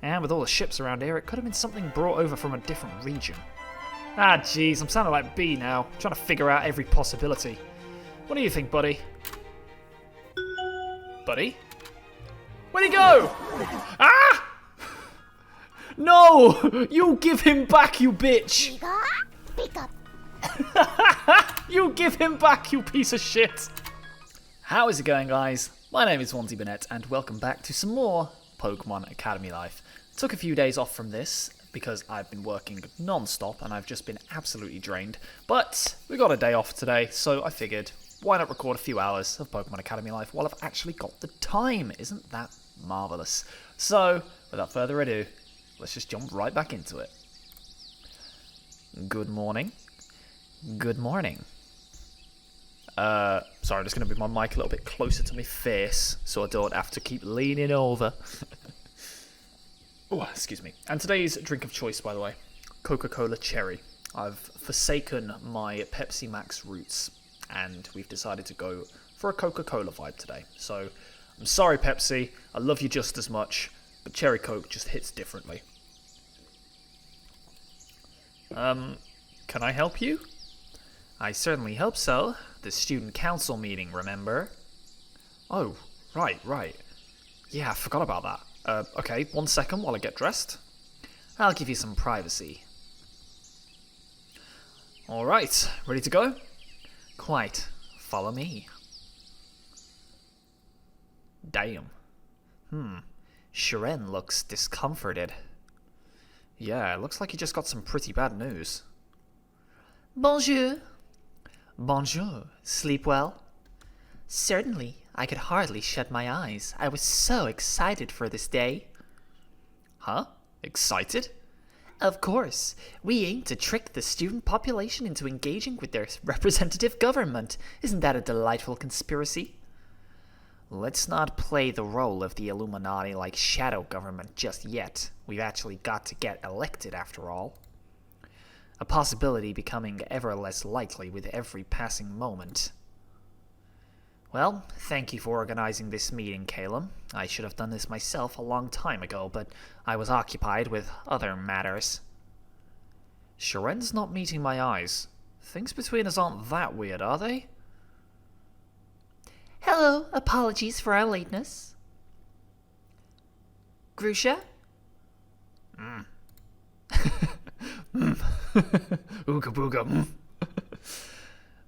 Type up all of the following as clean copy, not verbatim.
And with all the ships around here, it could have been something brought over from a different region. Ah, jeez, I'm sounding like B now, trying to figure out every possibility. What do you think, buddy? Buddy? Where'd he go? Ah! No! You give him back, you bitch! You give him back, you piece of shit! How is it going, guys? My name is OnesieBanette, and welcome back to some more Pokemon Academy life. Took a few days off from this because I've been working non-stop and I've just been absolutely drained. But we got a day off today, so I figured, why not record a few hours of Pokemon Academy life while I've actually got the time? Isn't that marvellous? So, without further ado, let's just jump right back into it. Good morning. Good morning. Sorry, I'm just going to bring my mic a little bit closer to my face so I don't have to keep leaning over. Oh, excuse me. And today's drink of choice, by the way, Coca-Cola Cherry. I've forsaken my Pepsi Max roots, and we've decided to go for a Coca-Cola vibe today. So, I'm sorry, Pepsi. I love you just as much, but Cherry Coke just hits differently. Can I help you? I certainly hope so. The student council meeting, remember? Oh, right. Yeah, I forgot about that. Okay, 1 second while I get dressed. I'll give you some privacy. Alright, ready to go? Quite. Follow me. Damn. Shiren looks discomforted. Yeah, it looks like he just got some pretty bad news. Bonjour. Bonjour. Sleep well? Certainly. I could hardly shut my eyes. I was so excited for this day. Huh? Excited? Of course. We aim to trick the student population into engaging with their representative government. Isn't that a delightful conspiracy? Let's not play the role of the Illuminati like shadow government just yet. We've actually got to get elected after all. A possibility becoming ever less likely with every passing moment. Well, thank you for organizing this meeting, Calum. I should have done this myself a long time ago, but I was occupied with other matters. Shiren's not meeting my eyes. Things between us aren't that weird, are they? Hello, apologies for our lateness. Grusha? Ooga booga.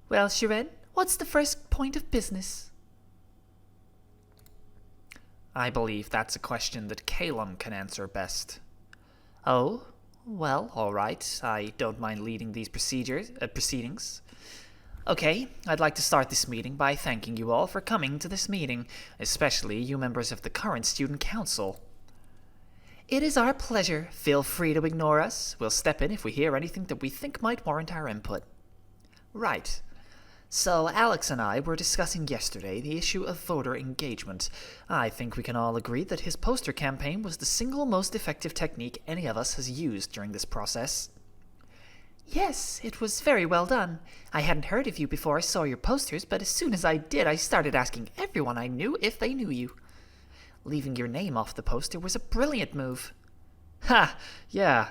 Well, Shiren, what's the first point of business? I believe that's a question that Calum can answer best. Oh, well, all right. I don't mind leading these proceedings. Okay, I'd like to start this meeting by thanking you all for coming to this meeting, especially you members of the current student council. It is our pleasure. Feel free to ignore us. We'll step in if we hear anything that we think might warrant our input. Right. So, Alex and I were discussing yesterday the issue of voter engagement. I think we can all agree that his poster campaign was the single most effective technique any of us has used during this process. Yes, it was very well done. I hadn't heard of you before I saw your posters, but as soon as I did, I started asking everyone I knew if they knew you. Leaving your name off the poster was a brilliant move. Ha! Yeah,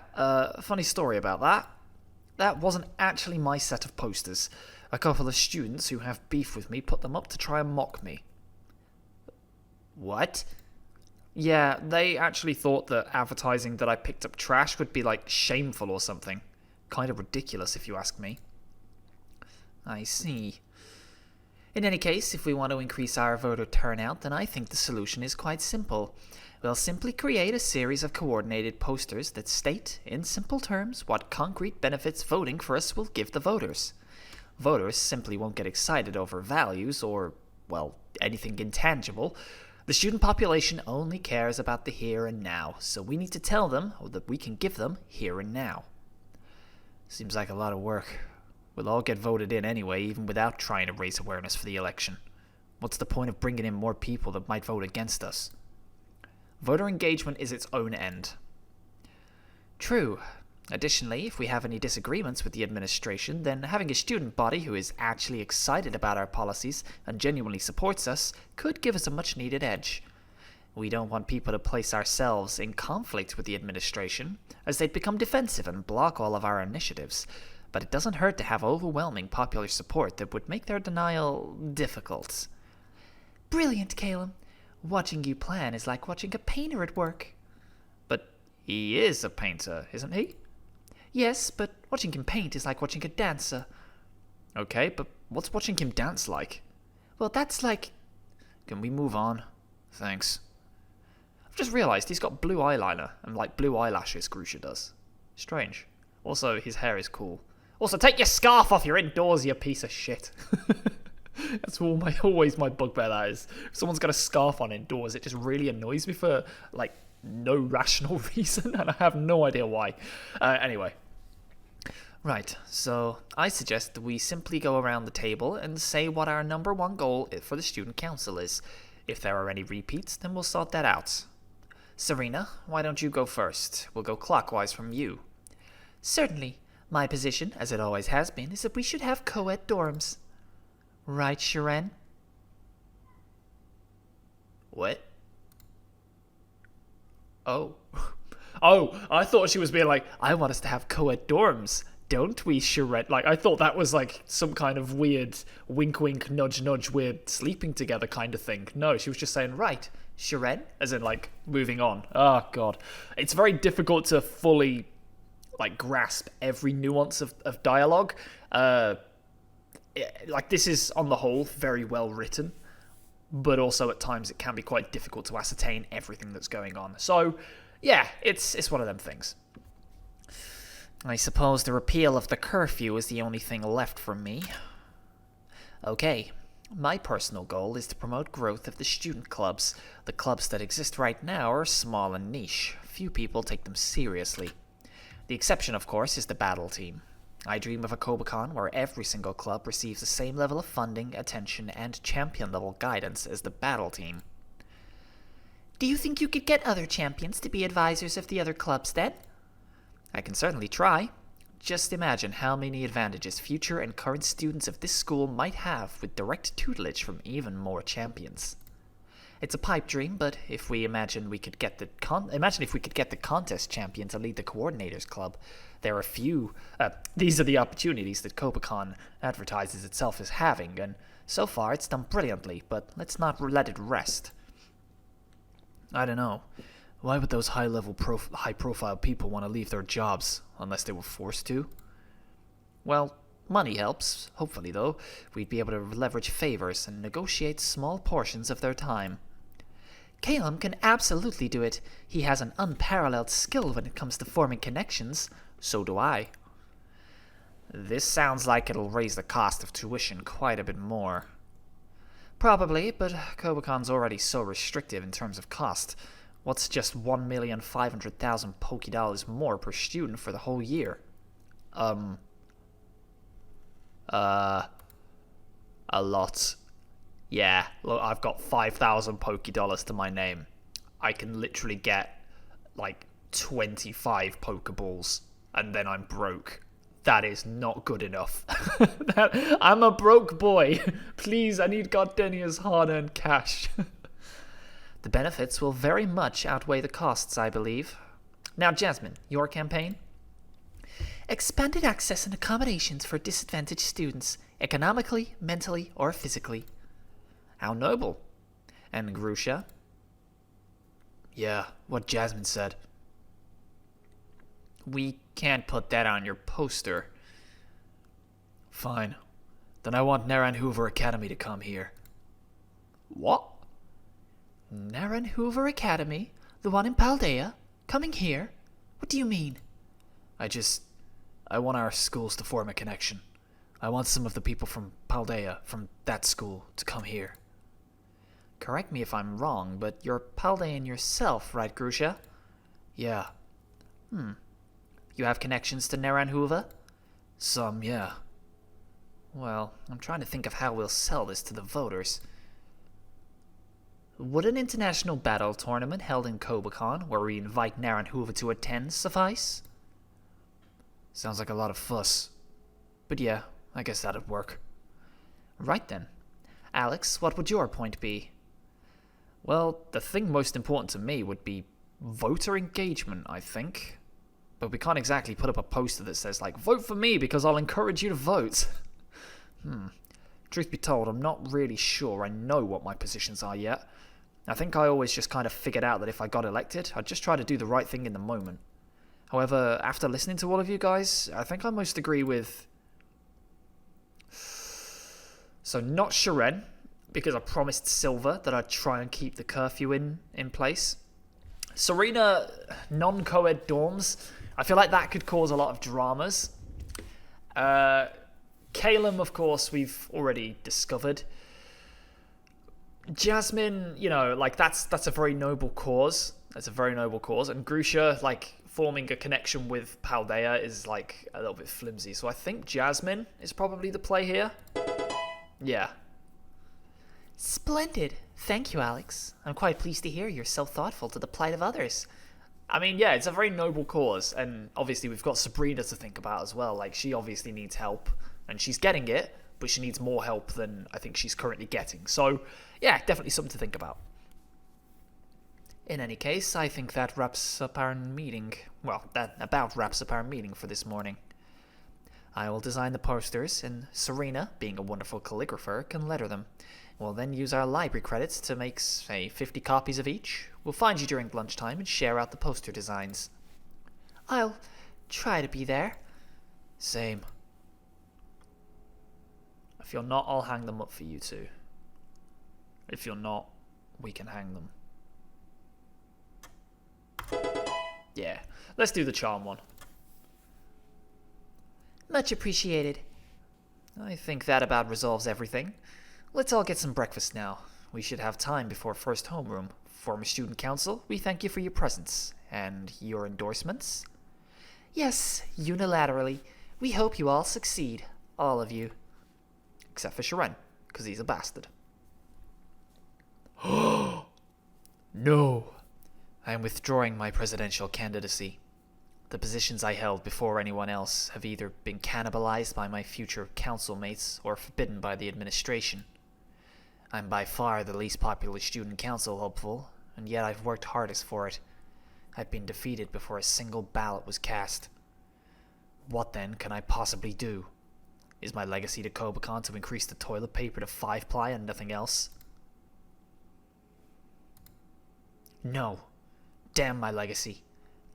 funny story about that. That wasn't actually my set of posters. A couple of students who have beef with me put them up to try and mock me. What? Yeah, they actually thought that advertising that I picked up trash would be, like, shameful or something. Kind of ridiculous, if you ask me. I see. In any case, if we want to increase our voter turnout, then I think the solution is quite simple. We'll simply create a series of coordinated posters that state, in simple terms, what concrete benefits voting for us will give the voters. Voters simply won't get excited over values or, well, anything intangible. The student population only cares about the here and now, so we need to tell them that we can give them here and now. Seems like a lot of work. We'll all get voted in anyway, even without trying to raise awareness for the election. What's the point of bringing in more people that might vote against us? Voter engagement is its own end. True. Additionally, if we have any disagreements with the administration, then having a student body who is actually excited about our policies and genuinely supports us could give us a much-needed edge. We don't want people to place ourselves in conflict with the administration, as they'd become defensive and block all of our initiatives, but it doesn't hurt to have overwhelming popular support that would make their denial difficult. Brilliant, Caleb. Watching you plan is like watching a painter at work. But he is a painter, isn't he? Yes, but watching him paint is like watching a dancer. Okay, but what's watching him dance like? Well, that's like... Can we move on? Thanks. I've just realised he's got blue eyeliner and like blue eyelashes, Grusha does. Strange. Also, his hair is cool. Also, take your scarf off, you're indoors, you piece of shit. That's always my bugbear, that is. If someone's got a scarf on indoors, it just really annoys me for, like, no rational reason, and I have no idea why. Anyway. Right, so I suggest that we simply go around the table and say what our number one goal for the student council is. If there are any repeats, then we'll sort that out. Serena, why don't you go first? We'll go clockwise from you. Certainly. My position, as it always has been, is that we should have co-ed dorms. Right, Sharon? What? Oh. Oh, I thought she was being like, I want us to have co-ed dorms. Don't we, Sharon? Like, I thought that was like some kind of weird wink wink, nudge nudge, weird sleeping together kind of thing. No, she was just saying, right, Sharon? As in, like, moving on. Oh, God. It's very difficult to fully, like, grasp every nuance of dialogue. Like, this is, on the whole, very well written, but also at times it can be quite difficult to ascertain everything that's going on. So, yeah, it's one of them things. I suppose the repeal of the curfew is the only thing left for me. Okay, my personal goal is to promote growth of the student clubs. The clubs that exist right now are small and niche. Few people take them seriously. The exception, of course, is the battle team. I dream of a Kobacon where every single club receives the same level of funding, attention, and champion-level guidance as the battle team. Do you think you could get other champions to be advisors of the other clubs, then? I can certainly try. Just imagine how many advantages future and current students of this school might have with direct tutelage from even more champions. It's a pipe dream, but if we imagine we could get the contest champion to lead the coordinators club, there are few. These are the opportunities that Kobacon advertises itself as having, and so far it's done brilliantly. But let's not let it rest. I don't know. Why would those high-profile people want to leave their jobs unless they were forced to? Well, money helps. Hopefully, though, we'd be able to leverage favors and negotiate small portions of their time. Caleb can absolutely do it. He has an unparalleled skill when it comes to forming connections. So do I. This sounds like it'll raise the cost of tuition quite a bit more. Probably, but Kobacon's already so restrictive in terms of cost. What's just 1,500,000 Poké Dollars more per student for the whole year? A lot. Yeah, look, I've got 5,000 Poké Dollars to my name. I can literally get, like, 25 Pokeballs, and then I'm broke. That is not good enough. I'm a broke boy. Please, I need Gardenia's hard-earned cash. The benefits will very much outweigh the costs, I believe. Now, Jasmine, your campaign? Expanded access and accommodations for disadvantaged students, economically, mentally, or physically. How noble. And Grusha? Yeah, what Jasmine said. We can't put that on your poster. Fine. Then I want Naran Hoover Academy to come here. What? Naran Hoover Academy? The one in Paldea? Coming here? What do you mean? I want our schools to form a connection. I want some of the people from Paldea, from that school, to come here. Correct me if I'm wrong, but you're Paldean yourself, right, Grusha? Yeah. You have connections to Naran Hoover? Some, yeah. Well, I'm trying to think of how we'll sell this to the voters. Would an international battle tournament held in Kobacon, where we invite Naran Hoover to attend, suffice? Sounds like a lot of fuss. But yeah, I guess that'd work. Right then. Alex, what would your point be? Well, the thing most important to me would be voter engagement, I think. But we can't exactly put up a poster that says, like, vote for me because I'll encourage you to vote. Truth be told, I'm not really sure I know what my positions are yet. I think I always just kind of figured out that if I got elected, I'd just try to do the right thing in the moment. However, after listening to all of you guys, I think I most agree with... So not Sharen, because I promised Silver that I'd try and keep the curfew in place. Serena, non-co-ed dorms. I feel like that could cause a lot of dramas. Calum, of course, we've already discovered. Jasmine, you know, like that's a very noble cause. That's a very noble cause. And Grusha, like, forming a connection with Paldea is, like, a little bit flimsy. So I think Jasmine is probably the play here. Yeah. Splendid. Thank you, Alex. I'm quite pleased to hear you're so thoughtful to the plight of others. I mean, yeah, it's a very noble cause. And obviously we've got Sabrina to think about as well. Like, she obviously needs help. And she's getting it, but she needs more help than I think she's currently getting. So, yeah, definitely something to think about. In any case, I think that wraps up our meeting. Well, that about wraps up our meeting for this morning. I will design the posters, and Serena, being a wonderful calligrapher, can letter them. We'll then use our library credits to make, say, 50 copies of each. We'll find you during lunchtime and share out the poster designs. I'll try to be there. Same. If you're not, I'll hang them up for you two. If you're not, we can hang them. Yeah, let's do the charm one. Much appreciated. I think that about resolves everything. Let's all get some breakfast now. We should have time before first homeroom. Former student council, we thank you for your presence. And your endorsements? Yes, unilaterally. We hope you all succeed. All of you. Except for Sharen, because he's a bastard. No. I am withdrawing my presidential candidacy. The positions I held before anyone else have either been cannibalized by my future council mates or forbidden by the administration. I'm by far the least popular student council hopeful, and yet I've worked hardest for it. I've been defeated before a single ballot was cast. What then can I possibly do? Is my legacy to Kobacon to increase the toilet paper to 5-ply and nothing else? No. Damn my legacy.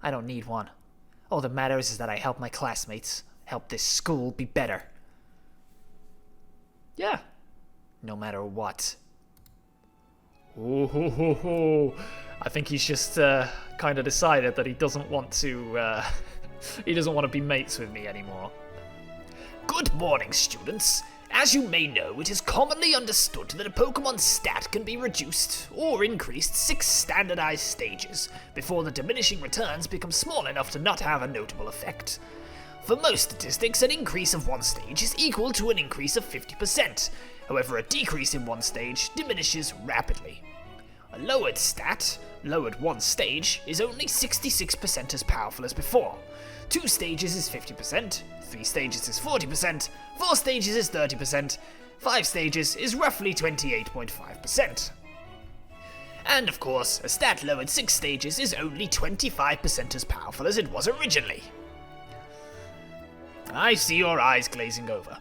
I don't need one. All that matters is that I help my classmates, help this school be better. Yeah. No matter what. Ooh, ho, ho, ho. I think he's just kind of decided that he doesn't want to he doesn't want to be mates with me anymore. Good morning, students. As you may know, it is commonly understood that a Pokemon stat can be reduced or increased 6 standardized stages before the diminishing returns become small enough to not have a notable effect. For most statistics, an increase of 1 stage is equal to an increase of 50%. However, a decrease in 1 stage diminishes rapidly. A lowered stat, lowered 1 stage, is only 66% as powerful as before. 2 stages is 50%, 3 stages is 40%, 4 stages is 30%, 5 stages is roughly 28.5%. And of course, a stat lowered 6 stages is only 25% as powerful as it was originally. I see your eyes glazing over.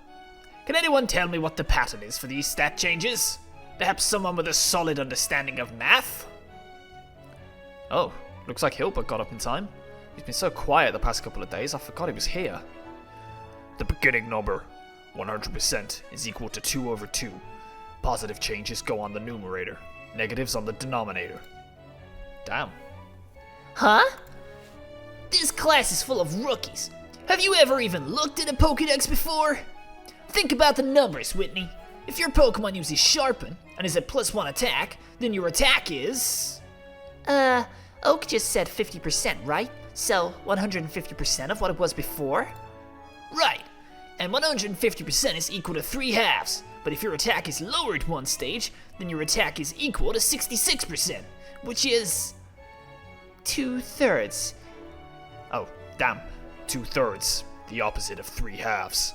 Can anyone tell me what the pattern is for these stat changes? Perhaps someone with a solid understanding of math? Oh, looks like Hilbert got up in time. He's been so quiet the past couple of days, I forgot he was here. The beginning number, 100%, is equal to 2 over 2. Positive changes go on the numerator, negatives on the denominator. Damn. Huh? This class is full of rookies. Have you ever even looked at a Pokédex before? Think about the numbers, Whitney. If your Pokemon uses Sharpen and is at +1 attack, then your attack is... Oak just said 50%, right? So, 150% of what it was before? Right. And 150% is equal to 3 halves. But if your attack is lowered 1 stage, then your attack is equal to 66%, which is... 2/3. Oh, damn. 2/3. The opposite of 3 halves.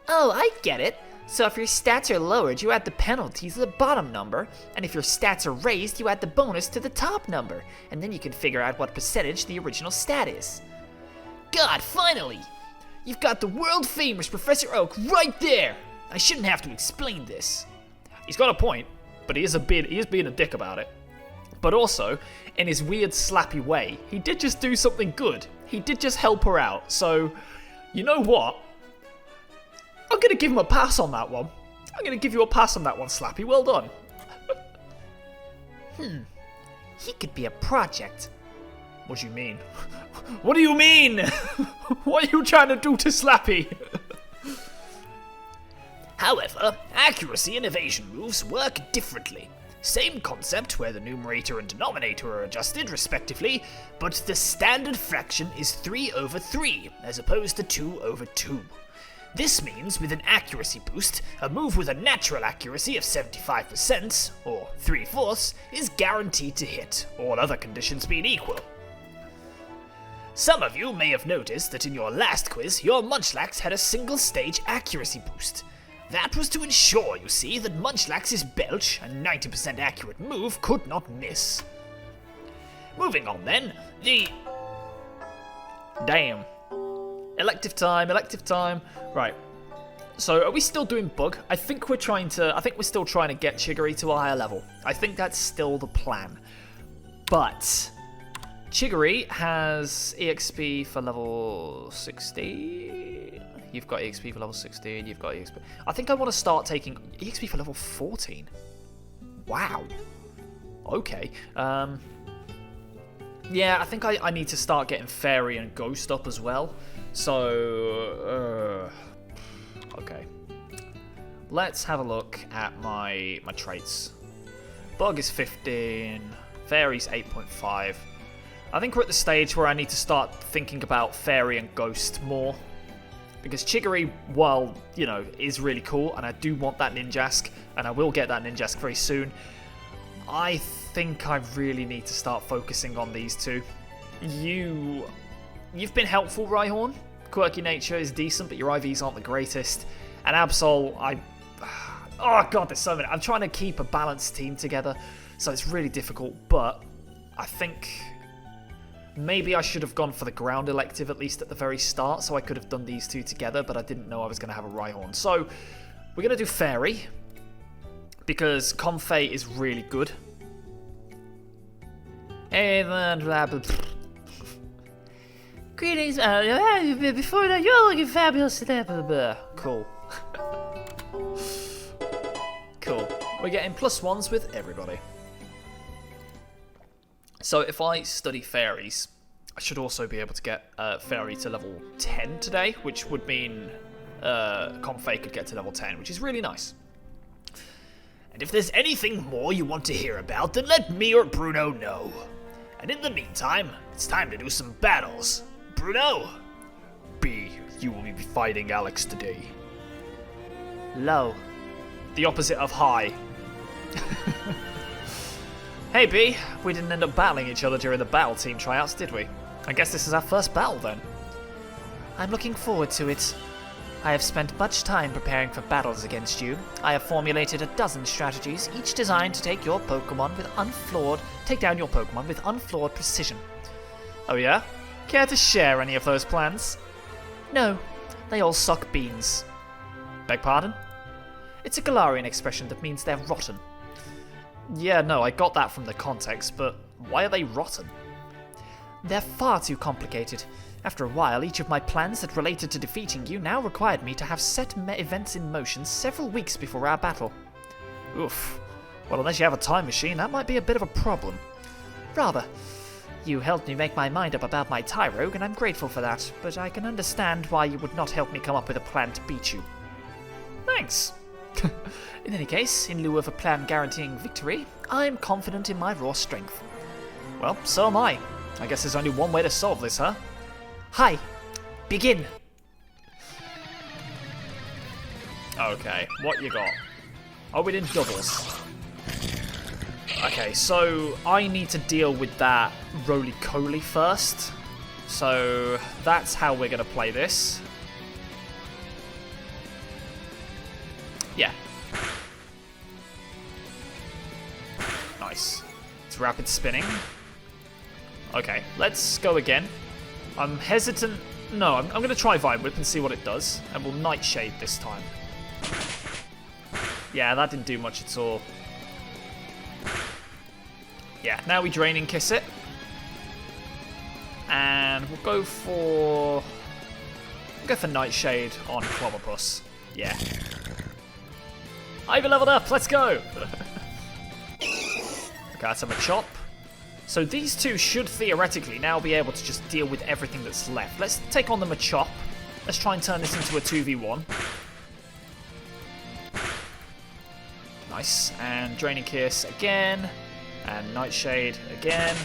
Oh, I get it. So if your stats are lowered, you add the penalty to the bottom number, and if your stats are raised, you add the bonus to the top number, and then you can figure out what percentage the original stat is. God, finally! You've got the world-famous Professor Oak right there! I shouldn't have to explain this. He's got a point, but he is being a dick about it. But also, in his weird slappy way, he did just do something good. He did just help her out, so, you know what? I'm going to give him a pass on that one. I'm going to give you a pass on that one, Slappy. Well done. He could be a project. What do you mean? What do you mean? What are you trying to do to Slappy? However, accuracy and evasion moves work differently. Same concept where the numerator and denominator are adjusted respectively, but the standard fraction is 3/3 as opposed to 2/2. This means with an accuracy boost, a move with a natural accuracy of 75%, or 3/4, is guaranteed to hit, all other conditions being equal. Some of you may have noticed that in your last quiz, your Munchlax had a single stage accuracy boost. That was to ensure, you see, that Munchlax's Belch, a 90% accurate move, could not miss. Moving on then, Damn. Elective time. Right. So are we still doing bug? I think we're still trying to get Chiggery to a higher level. I think that's still the plan. But Chiggery has EXP for level 16. You've got EXP for level 16. You've got EXP. I think I want to start taking EXP for level 14. Wow. Okay. Yeah, I think I need to start getting Fairy and Ghost up as well. So, okay. Let's have a look at my traits. Bug is 15. Fairy's 8.5. I think we're at the stage where I need to start thinking about Fairy and Ghost more. Because Chiggery, while, you know, is really cool, and I do want that Ninjask, and I will get that Ninjask very soon, I think I really need to start focusing on these two. You've been helpful, Rhyhorn. Quirky nature is decent, but your IVs aren't the greatest. And Absol, oh god, there's so many. I'm trying to keep a balanced team together, so it's really difficult, but I think maybe I should have gone for the ground elective at least at the very start, so I could have done these two together, but I didn't know I was going to have a Rhyhorn. So, we're going to do Fairy, because Comfey is really good. Greetings, before that, you're looking fabulous today. Cool. Cool. We're getting +1s with everybody. So if I study fairies, I should also be able to get Fairy to level 10 today, which would mean Comfey could get to level 10, which is really nice. And if there's anything more you want to hear about, then let me or Bruno know. And in the meantime, it's time to do some battles. Bruno? B, you will be fighting Alex today. Low. The opposite of high. Hey B, we didn't end up battling each other during the battle team tryouts, did we? I guess this is our first battle then. I'm looking forward to it. I have spent much time preparing for battles against you. I have formulated a dozen strategies, each designed to take down your Pokemon with unflawed precision. Oh yeah? Care to share any of those plans? No, they all suck beans. Beg pardon? It's a Galarian expression that means they're rotten. Yeah, no, I got that from the context, but why are they rotten? They're far too complicated. After a while, each of my plans that related to defeating you now required me to have set events in motion several weeks before our battle. Oof. Well, unless you have a time machine, that might be a bit of a problem. Rather. You helped me make my mind up about my Tyrogue, and I'm grateful for that, but I can understand why you would not help me come up with a plan to beat you. Thanks. In any case, in lieu of a plan guaranteeing victory, I'm confident in my raw strength. Well, so am I. I guess there's only one way to solve this, huh? Hi. Begin. Okay, what you got? Oh, we did doubles. Okay, so I need to deal with that roly-coly first. So that's how we're going to play this. Nice, rapid spinning. Okay, let's go again. I'm hesitant. No, I'm going to try Vine Whip and see what it does. And we'll Nightshade this time. Yeah, that didn't do much at all. Yeah, now we Draining Kiss it. And we'll go for Nightshade on Clobberpuss. Yeah. Ivy leveled up, let's go! Okay, that's a Machop. So these two should theoretically now be able to just deal with everything that's left. Let's take on the Machop. Let's try and turn this into a 2v1. Nice. And Draining Kiss again. And Nightshade again.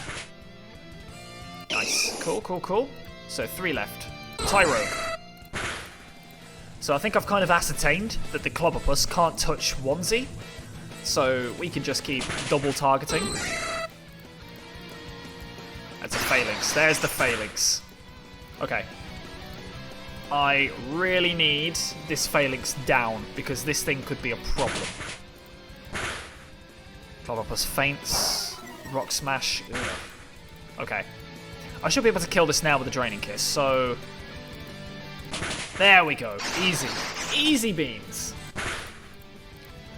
Nice. Cool, cool, cool. So 3 left. Tyrogue. So I think I've kind of ascertained that the Clobberpuss can't touch Onesie. So we can just keep double targeting. That's a Phalanx. There's the Phalanx. Okay. I really need this Phalanx down because this thing could be a problem. Clobberpuss faints. Rock Smash. Ugh. Okay. I should be able to kill this now with a Draining Kiss, so... There we go. Easy. Easy beans.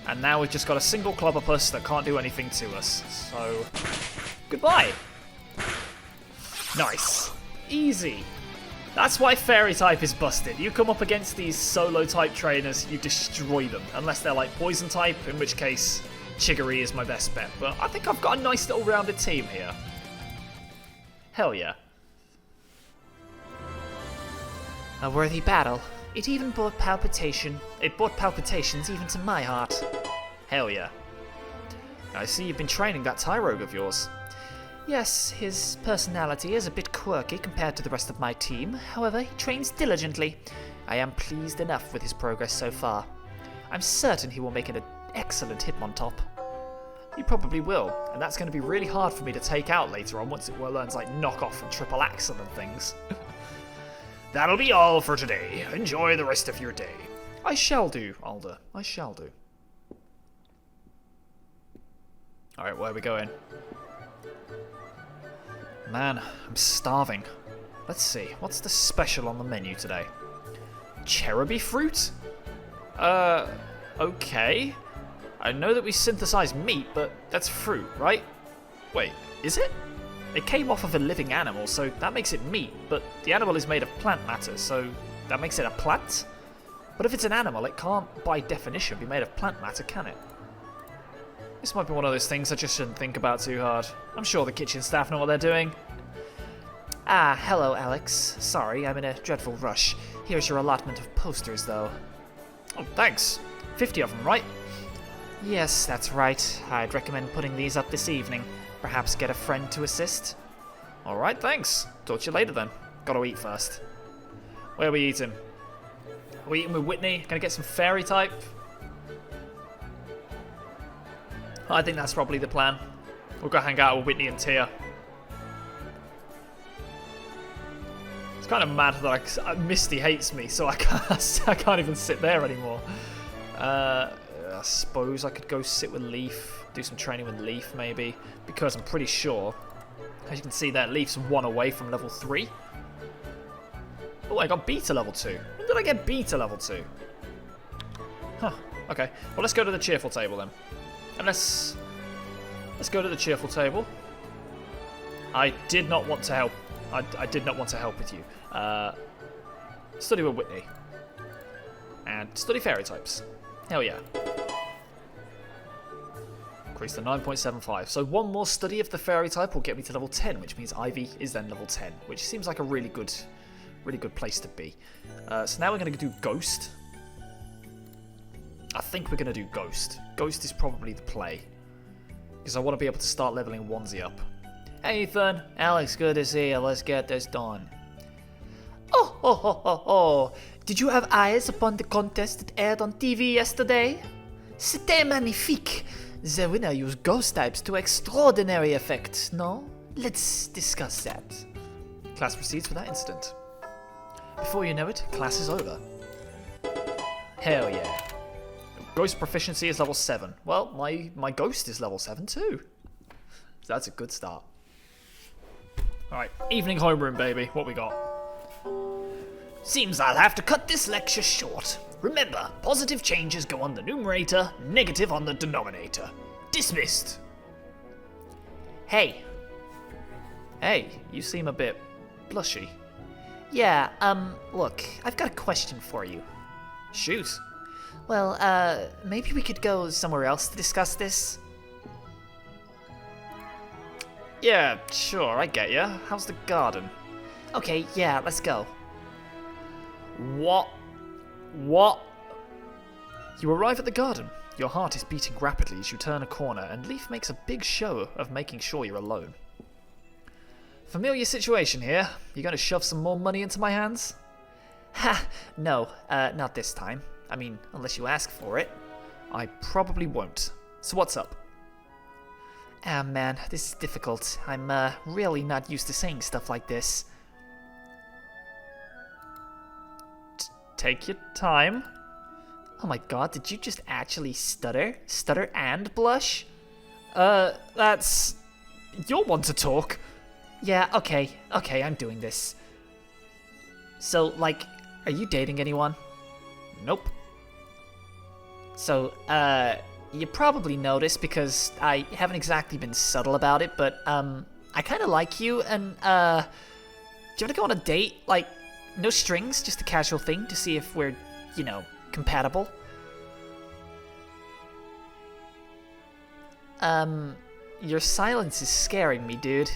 And now we've just got a single Clobberpuss that can't do anything to us. So... Goodbye. Nice. Easy. That's why Fairy type is busted. You come up against these solo type trainers, you destroy them. Unless they're like Poison type, in which case Chiggery is my best bet. But I think I've got a nice little rounded team here. Hell yeah. A worthy battle. It even brought palpitation. It brought palpitations even to my heart. Hell yeah. I see you've been training that Tyrogue of yours. Yes, his personality is a bit quirky compared to the rest of my team. However, he trains diligently. I am pleased enough with his progress so far. I'm certain he will make an excellent Hitmontop. He probably will, and that's going to be really hard for me to take out later on once it learns like knockoff and triple axle and things. That'll be all for today. Enjoy the rest of your day. I shall do, Alder. I shall do. Alright, where are we going? Man, I'm starving. Let's see, what's the special on the menu today? Cherubi fruit? Okay. I know that we synthesize meat, but that's fruit, right? Wait, is it? It came off of a living animal, so that makes it meat, but the animal is made of plant matter, so that makes it a plant? But if it's an animal, it can't, by definition, be made of plant matter, can it? This might be one of those things I just shouldn't think about too hard. I'm sure the kitchen staff know what they're doing. Ah, hello, Alex. Sorry, I'm in a dreadful rush. Here's your allotment of posters, though. Oh, thanks. 50 of them, right? Yes, that's right. I'd recommend putting these up this evening. Perhaps get a friend to assist. Alright, thanks. Talk to you later then. Gotta eat first. Where are we eating? Are we eating with Whitney? Gonna get some Fairy type? I think that's probably the plan. We'll go hang out with Whitney and Tia. It's kind of mad that Misty hates me, so I can't even sit there anymore. I suppose I could go sit with Leaf, do some training with Leaf maybe, because I'm pretty sure, as you can see there, Leaf's 1 away from level 3. Oh, I got Beta level 2. When did I get Beta level 2? Huh, okay. Well, let's go to the cheerful table then. And let's go to the cheerful table. I did not want to help. I did not want to help with you. Study with Whitney. And study Fairy types. Hell yeah. Increase to 9.75. So one more study of the Fairy type will get me to level 10, which means Ivy is then level 10, which seems like a really good place to be. So now we're going to do Ghost. I think we're going to do Ghost. Ghost is probably the play. Because I want to be able to start leveling Onesie up. Hey Ethan, Alex, good to see you. Let's get this done. Oh. Did you have eyes upon the contest that aired on TV yesterday? C'était magnifique. The winner used ghost types to extraordinary effect, no? Let's discuss that. Class proceeds without incident. Before you know it, class is over. Hell yeah. Ghost proficiency is level 7. Well, my ghost is level 7 too. So that's a good start. Alright, evening homeroom, baby. What we got? Seems I'll have to cut this lecture short. Remember, positive changes go on the numerator, negative on the denominator. Dismissed. Hey. Hey, you seem a bit blushy. Yeah, look, I've got a question for you. Shoot. Well, maybe we could go somewhere else to discuss this? Yeah, sure, I get ya. How's the garden? Okay, yeah, let's go. What? You arrive at the garden. Your heart is beating rapidly as you turn a corner, and Leaf makes a big show of making sure you're alone. Familiar situation here. You gonna shove some more money into my hands? Ha! No, not this time. I mean, unless you ask for it. I probably won't. So what's up? Ah, man, this is difficult. I'm, really not used to saying stuff like this. Take your time. Oh my god, did you just actually stutter? Stutter and blush? That's... You're one to talk. Yeah, okay, I'm doing this. So, like, are you dating anyone? Nope. So, you probably noticed because I haven't exactly been subtle about it, but, I kind of like you, and, do you want to go on a date? Like, no strings, just a casual thing to see if we're, you know, compatible. Your silence is scaring me, dude.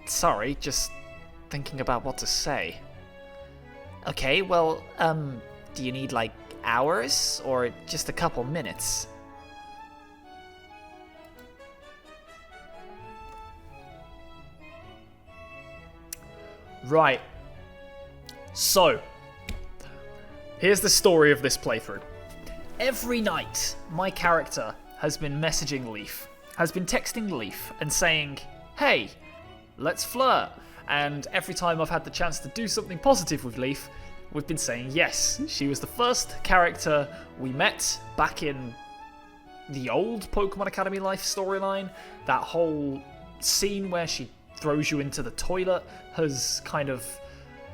Sorry, just thinking about what to say. Okay, well, do you need, like, hours, or just a couple minutes? Right. So, here's the story of this playthrough. Every night, my character has been messaging Leaf, has been texting Leaf and saying, hey, let's flirt. And every time I've had the chance to do something positive with Leaf, we've been saying yes. She was the first character we met back in the old Pokemon Academy Life storyline. That whole scene where she throws you into the toilet has kind of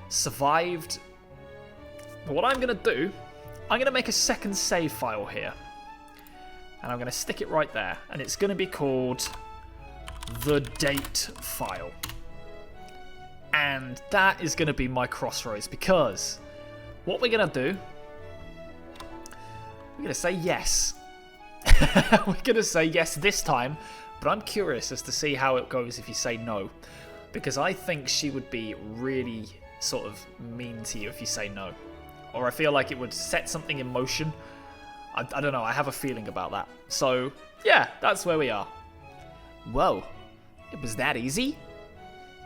survived. But what I'm going to do, I'm going to make a second save file here. And I'm going to stick it right there. And it's going to be called the date file. And that is going to be my crossroads, because what we're going to do, we're going to say yes. We're going to say yes this time, but I'm curious as to see how it goes if you say no. Because I think she would be really sort of mean to you if you say no. Or I feel like it would set something in motion. I don't know, I have a feeling about that. So, yeah, that's where we are. Whoa, it was that easy?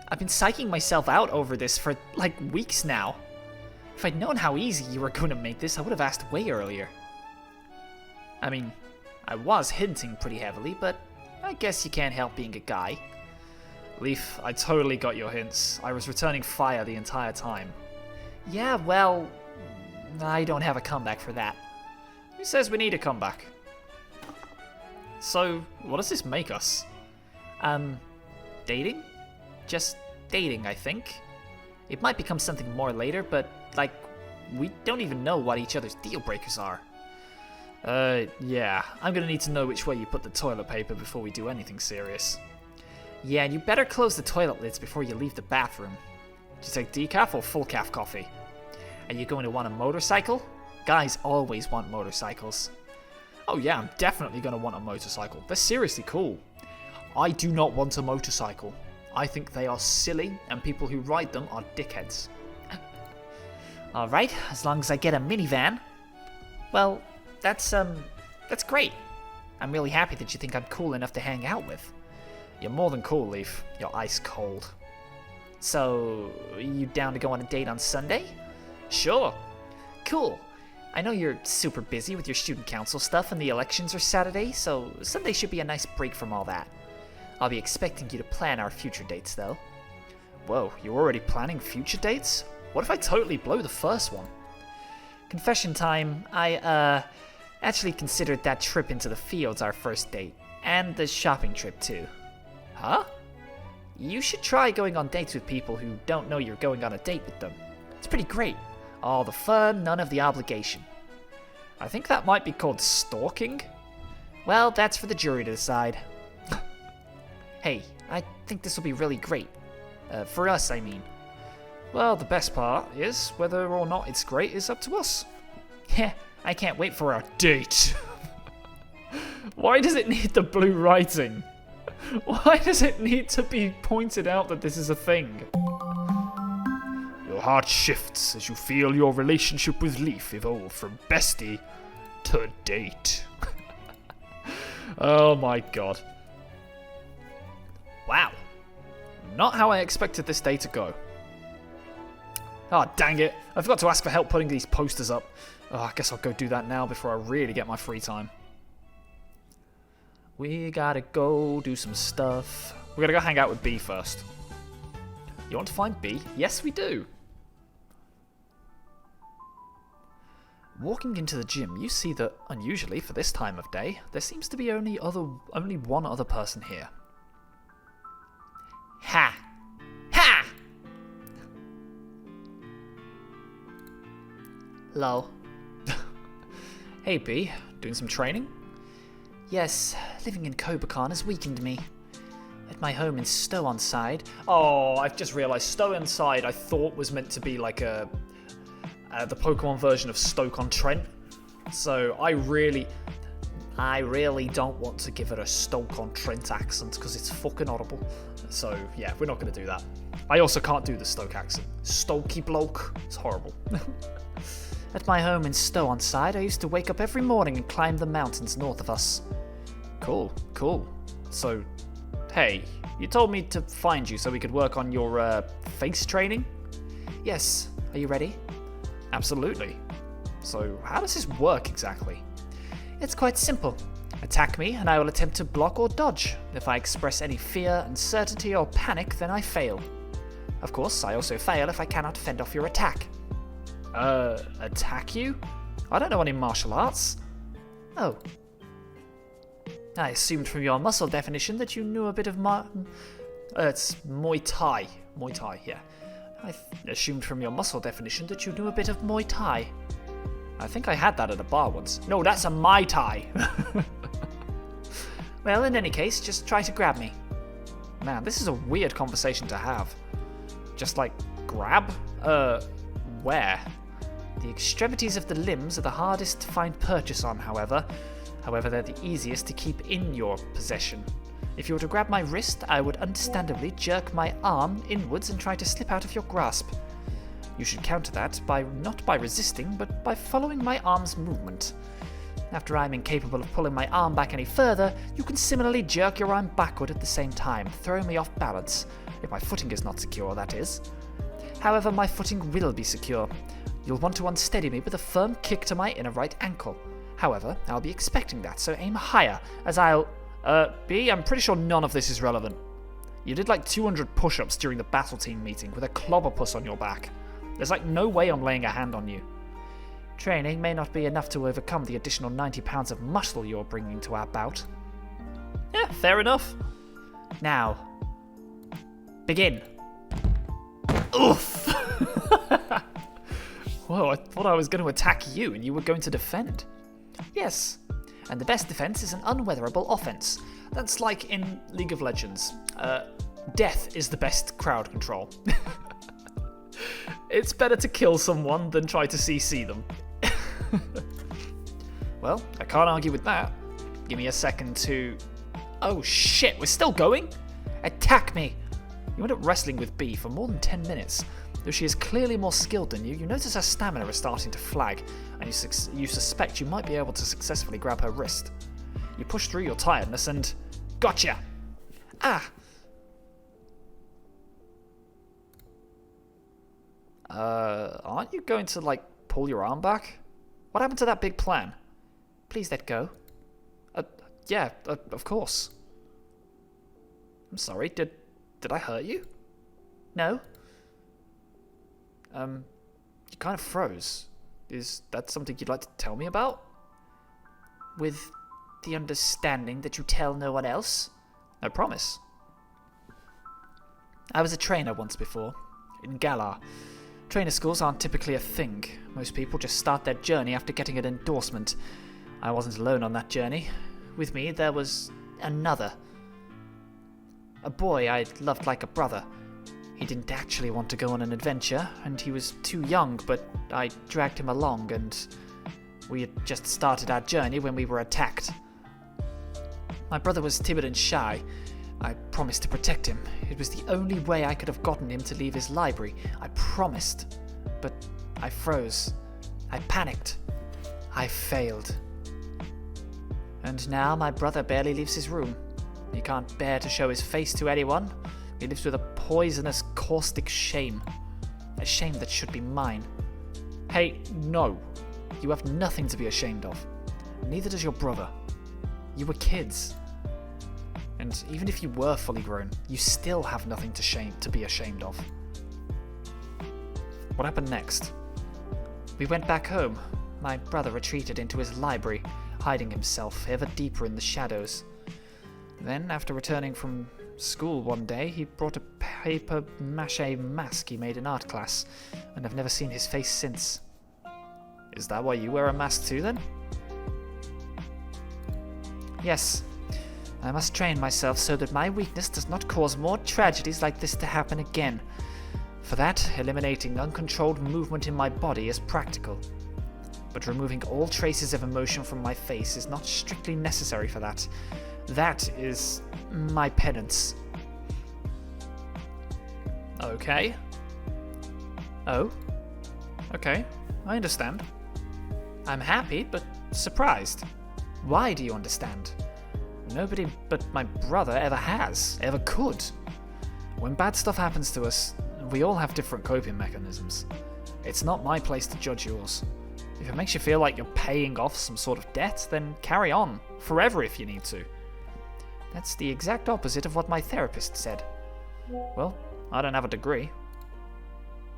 I've been psyching myself out over this for, like, weeks now. If I'd known how easy you were going to make this, I would have asked way earlier. I mean, I was hinting pretty heavily, but I guess you can't help being a guy. Leaf, I totally got your hints. I was returning fire the entire time. Yeah, well, I don't have a comeback for that. Who says we need a comeback? So, what does this make us? Dating? Just dating, I think. It might become something more later, but, like, we don't even know what each other's deal breakers are. Yeah. I'm gonna need to know which way you put the toilet paper before we do anything serious. Yeah, and you better close the toilet lids before you leave the bathroom. Do you take decaf or full calf coffee? Are you going to want a motorcycle? Guys always want motorcycles. Oh yeah, I'm definitely gonna want a motorcycle. They're seriously cool. I do not want a motorcycle. I think they are silly, and people who ride them are dickheads. Alright, as long as I get a minivan. Well, that's great. I'm really happy that you think I'm cool enough to hang out with. You're more than cool, Leaf. You're ice cold. So, you down to go on a date on Sunday? Sure. Cool. I know you're super busy with your student council stuff and the elections are Saturday, so Sunday should be a nice break from all that. I'll be expecting you to plan our future dates, though. Whoa, you're already planning future dates? What if I totally blow the first one? Confession time, I, actually considered that trip into the fields our first date, and the shopping trip, too. Huh? You should try going on dates with people who don't know you're going on a date with them. It's pretty great. All the fun, none of the obligation. I think that might be called stalking. Well, that's for the jury to decide. Hey, I think this will be really great. For us, I mean. Well, the best part is whether or not it's great is up to us. Heh, I can't wait for our Date. Why does it need the blue writing? Why does it need to be pointed out that this is a thing? Your heart shifts as you feel your relationship with Leaf evolve from bestie to date. Oh my god. Wow. Not how I expected this day to go. Ah, dang it. I forgot to ask for help putting these posters up. Oh, I guess I'll go do that now before I really get my free time. We gotta go do some stuff. We gotta go hang out with B first. You want to find B? Yes, we do. Walking into the gym, you see that, unusually for this time of day, there seems to be only one other person here. Ha! Ha! Hello. Hey B, doing some training? Yes, living in Kobakan has weakened me. At my home in Stow-on-Side. Oh, I've just realised Stow-on-Side I thought was meant to be like the Pokemon version of Stoke-on-Trent. So I really don't want to give it a Stoke-on-Trent accent because it's fucking horrible. So yeah, we're not going to do that. I also can't do the Stoke accent. Stokey bloke. It's horrible. At my home in Stow-on-Side, I used to wake up every morning and climb the mountains north of us. Cool, cool. So, hey, you told me to find you so we could work on your face training? Yes, are you ready? Absolutely. So, how does this work exactly? It's quite simple. Attack me and I will attempt to block or dodge. If I express any fear, uncertainty or panic, then I fail. Of course, I also fail if I cannot fend off your attack. Attack you? I don't know any martial arts. Oh. I assumed from your muscle definition that you knew a bit of It's Muay Thai. Muay Thai, yeah. I assumed from your muscle definition that you knew a bit of Muay Thai. I think I had that at a bar once. No, that's a Mai Tai. Well, in any case, just try to grab me. Man, this is a weird conversation to have. Just like, grab? Where? The extremities of the limbs are the hardest to find purchase on, however. However, they're the easiest to keep in your possession. If you were to grab my wrist, I would understandably jerk my arm inwards and try to slip out of your grasp. You should counter that not by resisting, but by following my arm's movement. After I'm incapable of pulling my arm back any further, you can similarly jerk your arm backward at the same time, throwing me off balance. If my footing is not secure, that is. However, my footing will be secure. You'll want to unsteady me with a firm kick to my inner right ankle. However, I'll be expecting that, so aim higher, as I'll... B, I'm pretty sure none of this is relevant. You did like 200 push-ups during the battle team meeting with a clobberpuss on your back. There's like no way I'm laying a hand on you. Training may not be enough to overcome the additional 90 pounds of muscle you're bringing to our bout. Yeah, fair enough. Now, begin. Oof! Whoa, I thought I was going to attack you and you were going to defend. Yes, and the best defense is an unweatherable offense. That's like in League of Legends. Death is the best crowd control. It's better to kill someone than try to CC them. Well, I can't argue with that. Give me a second to... Oh shit, we're still going? Attack me! You end up wrestling with B for more than 10 minutes. Though she is clearly more skilled than you, you notice her stamina is starting to flag, and you suspect you might be able to successfully grab her wrist. You push through your tiredness and... Gotcha! Ah! Aren't you going to, like, pull your arm back? What happened to that big plan? Please let go. Yeah, of course. I'm sorry, did I hurt you? No. You kind of froze. Is that something you'd like to tell me about? With the understanding that you tell no one else? I promise. I was a trainer once before, in Galar. Trainer schools aren't typically a thing. Most people just start their journey after getting an endorsement. I wasn't alone on that journey. With me, there was another. A boy I loved like a brother. He didn't actually want to go on an adventure, and he was too young, but I dragged him along, and we had just started our journey when we were attacked. My brother was timid and shy. I promised to protect him. It was the only way I could have gotten him to leave his library. I promised. But I froze. I panicked. I failed. And now my brother barely leaves his room. He can't bear to show his face to anyone. He lives with a poisonous, caustic shame. A shame that should be mine. Hey, no. You have nothing to be ashamed of. Neither does your brother. You were kids. And even if you were fully grown, you still have nothing to be ashamed of. What happened next? We went back home. My brother retreated into his library, hiding himself ever deeper in the shadows. Then, after returning from school one day, he brought a paper mache mask he made in art class, and I've never seen his face since. Is that why you wear a mask too, then? Yes. I must train myself so that my weakness does not cause more tragedies like this to happen again. For that, eliminating uncontrolled movement in my body is practical. But removing all traces of emotion from my face is not strictly necessary for that. That is my penance. Okay. Oh? Okay, I understand. I'm happy, but surprised. Why do you understand? Nobody but my brother ever could. When bad stuff happens to us, we all have different coping mechanisms. It's not my place to judge yours. If it makes you feel like you're paying off some sort of debt, then carry on, forever if you need to. That's the exact opposite of what my therapist said. Well, I don't have a degree.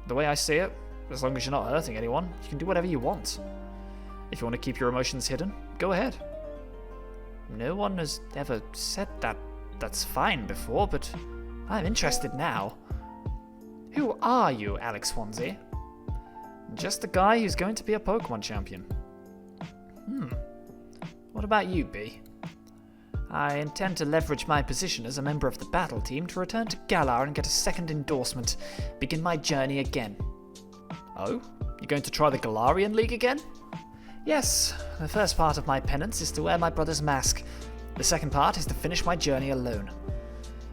The way I see it, as long as you're not hurting anyone, you can do whatever you want. If you want to keep your emotions hidden, go ahead. No one has ever said that's fine before, but I'm interested now. Who are you, Alex Swansea? Just a guy who's going to be a Pokemon champion. What about you, B? I intend to leverage my position as a member of the battle team to return to Galar and get a second endorsement, begin my journey again. Oh? You're going to try the Galarian League again? Yes, the first part of my penance is to wear my brother's mask. The second part is to finish my journey alone.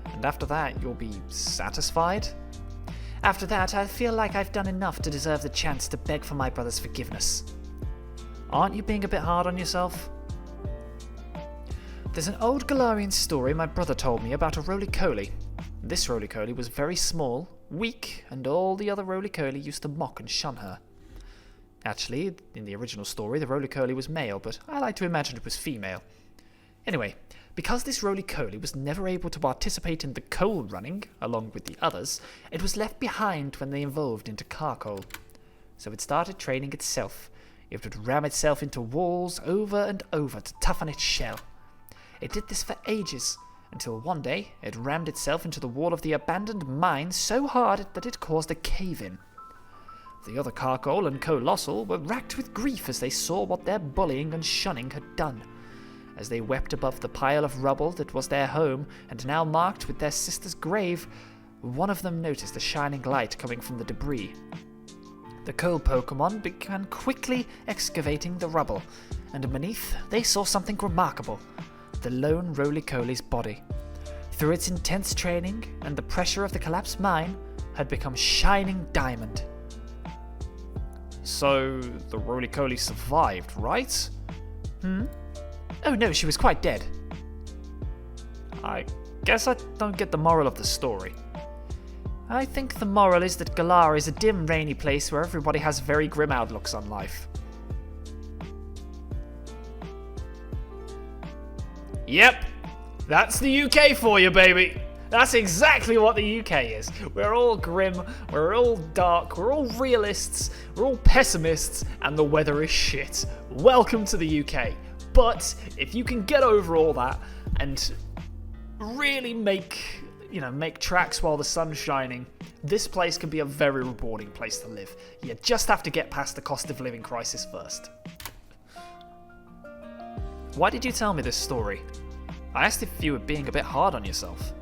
And after that, you'll be satisfied? After that, I feel like I've done enough to deserve the chance to beg for my brother's forgiveness. Aren't you being a bit hard on yourself? There's an old Galarian story my brother told me about a roly-coly. This roly-coly was very small, weak, and all the other roly-coly used to mock and shun her. Actually, in the original story, the roly-coly was male, but I like to imagine it was female. Anyway, because this roly-coly was never able to participate in the coal running, along with the others, it was left behind when they evolved into Carcoal. So it started training itself. It would ram itself into walls over and over to toughen its shell. It did this for ages, until one day it rammed itself into the wall of the abandoned mine so hard that it caused a cave-in. The other Carcoal and Colossal were racked with grief as they saw what their bullying and shunning had done. As they wept above the pile of rubble that was their home and now marked with their sister's grave, one of them noticed a shining light coming from the debris. The coal Pokemon began quickly excavating the rubble, and beneath they saw something remarkable: the lone roly-coly's body. Through its intense training and the pressure of the collapsed mine, had become shining diamond. So, the roly-coly survived, right? Oh no, she was quite dead. I guess I don't get the moral of the story. I think the moral is that Galar is a dim, rainy place where everybody has very grim outlooks on life. Yep, that's the UK for you, baby. That's exactly what the UK is. We're all grim, we're all dark, we're all realists, we're all pessimists, and the weather is shit. Welcome to the UK. But if you can get over all that and really make make tracks while the sun's shining, this place can be a very rewarding place to live. You just have to get past the cost of living crisis first. Why did you tell me this story? I asked if you were being a bit hard on yourself.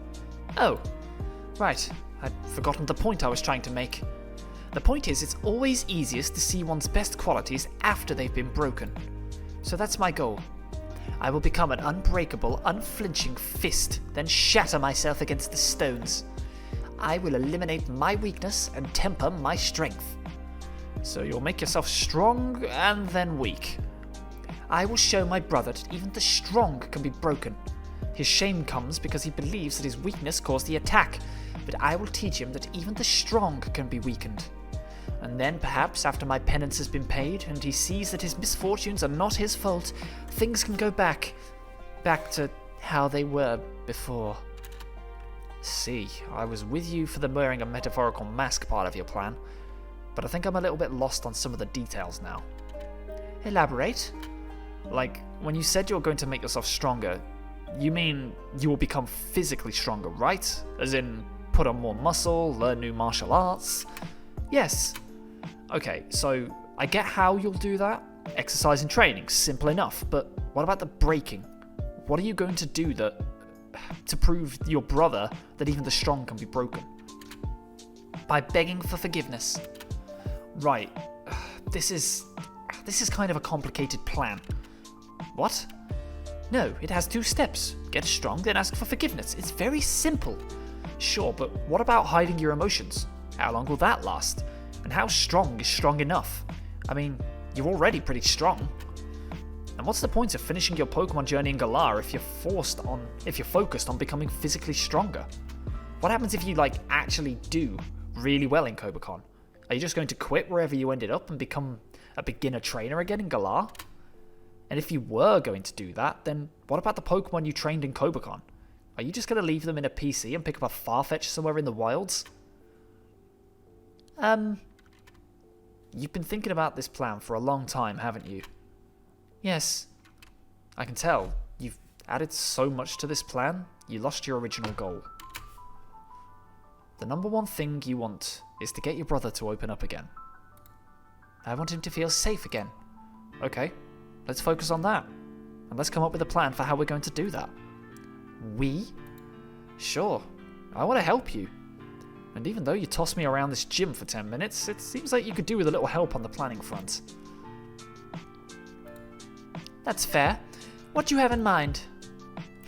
Oh, right. I'd forgotten the point I was trying to make. The point is, it's always easiest to see one's best qualities after they've been broken. So that's my goal. I will become an unbreakable, unflinching fist, then shatter myself against the stones. I will eliminate my weakness and temper my strength. So you'll make yourself strong and then weak. I will show my brother that even the strong can be broken. His shame comes because he believes that his weakness caused the attack, but I will teach him that even the strong can be weakened. And then perhaps after my penance has been paid and he sees that his misfortunes are not his fault, things can go back to how they were before. See, I was with you for the wearing a metaphorical mask part of your plan, but I think I'm a little bit lost on some of the details now. Elaborate? Like, when you said you're going to make yourself stronger, you mean you will become physically stronger, right? As in, put on more muscle, learn new martial arts? Yes. Okay, so I get how you'll do that. Exercise and training, simple enough, but what about the breaking? What are you going to do to prove your brother that even the strong can be broken? By begging for forgiveness. Right. This is kind of a complicated plan. What? No, it has 2 steps. Get strong, then ask for forgiveness. It's very simple. Sure, but what about hiding your emotions? How long will that last? And how strong is strong enough? I mean, you're already pretty strong. And what's the point of finishing your Pokemon journey in Galar if you're focused on becoming physically stronger? What happens if you actually do really well in Kobacon? Are you just going to quit wherever you ended up and become a beginner trainer again in Galar? And if you were going to do that, then what about the Pokemon you trained in Kobacon? Are you just going to leave them in a PC and pick up a Farfetch somewhere in the wilds? You've been thinking about this plan for a long time, haven't you? Yes. I can tell. You've added so much to this plan, you lost your original goal. The number one thing you want is to get your brother to open up again. I want him to feel safe again. Okay, let's focus on that. And let's come up with a plan for how we're going to do that. We? Sure, I want to help you. And even though you tossed me around this gym for 10 minutes, it seems like you could do with a little help on the planning front. That's fair. What do you have in mind?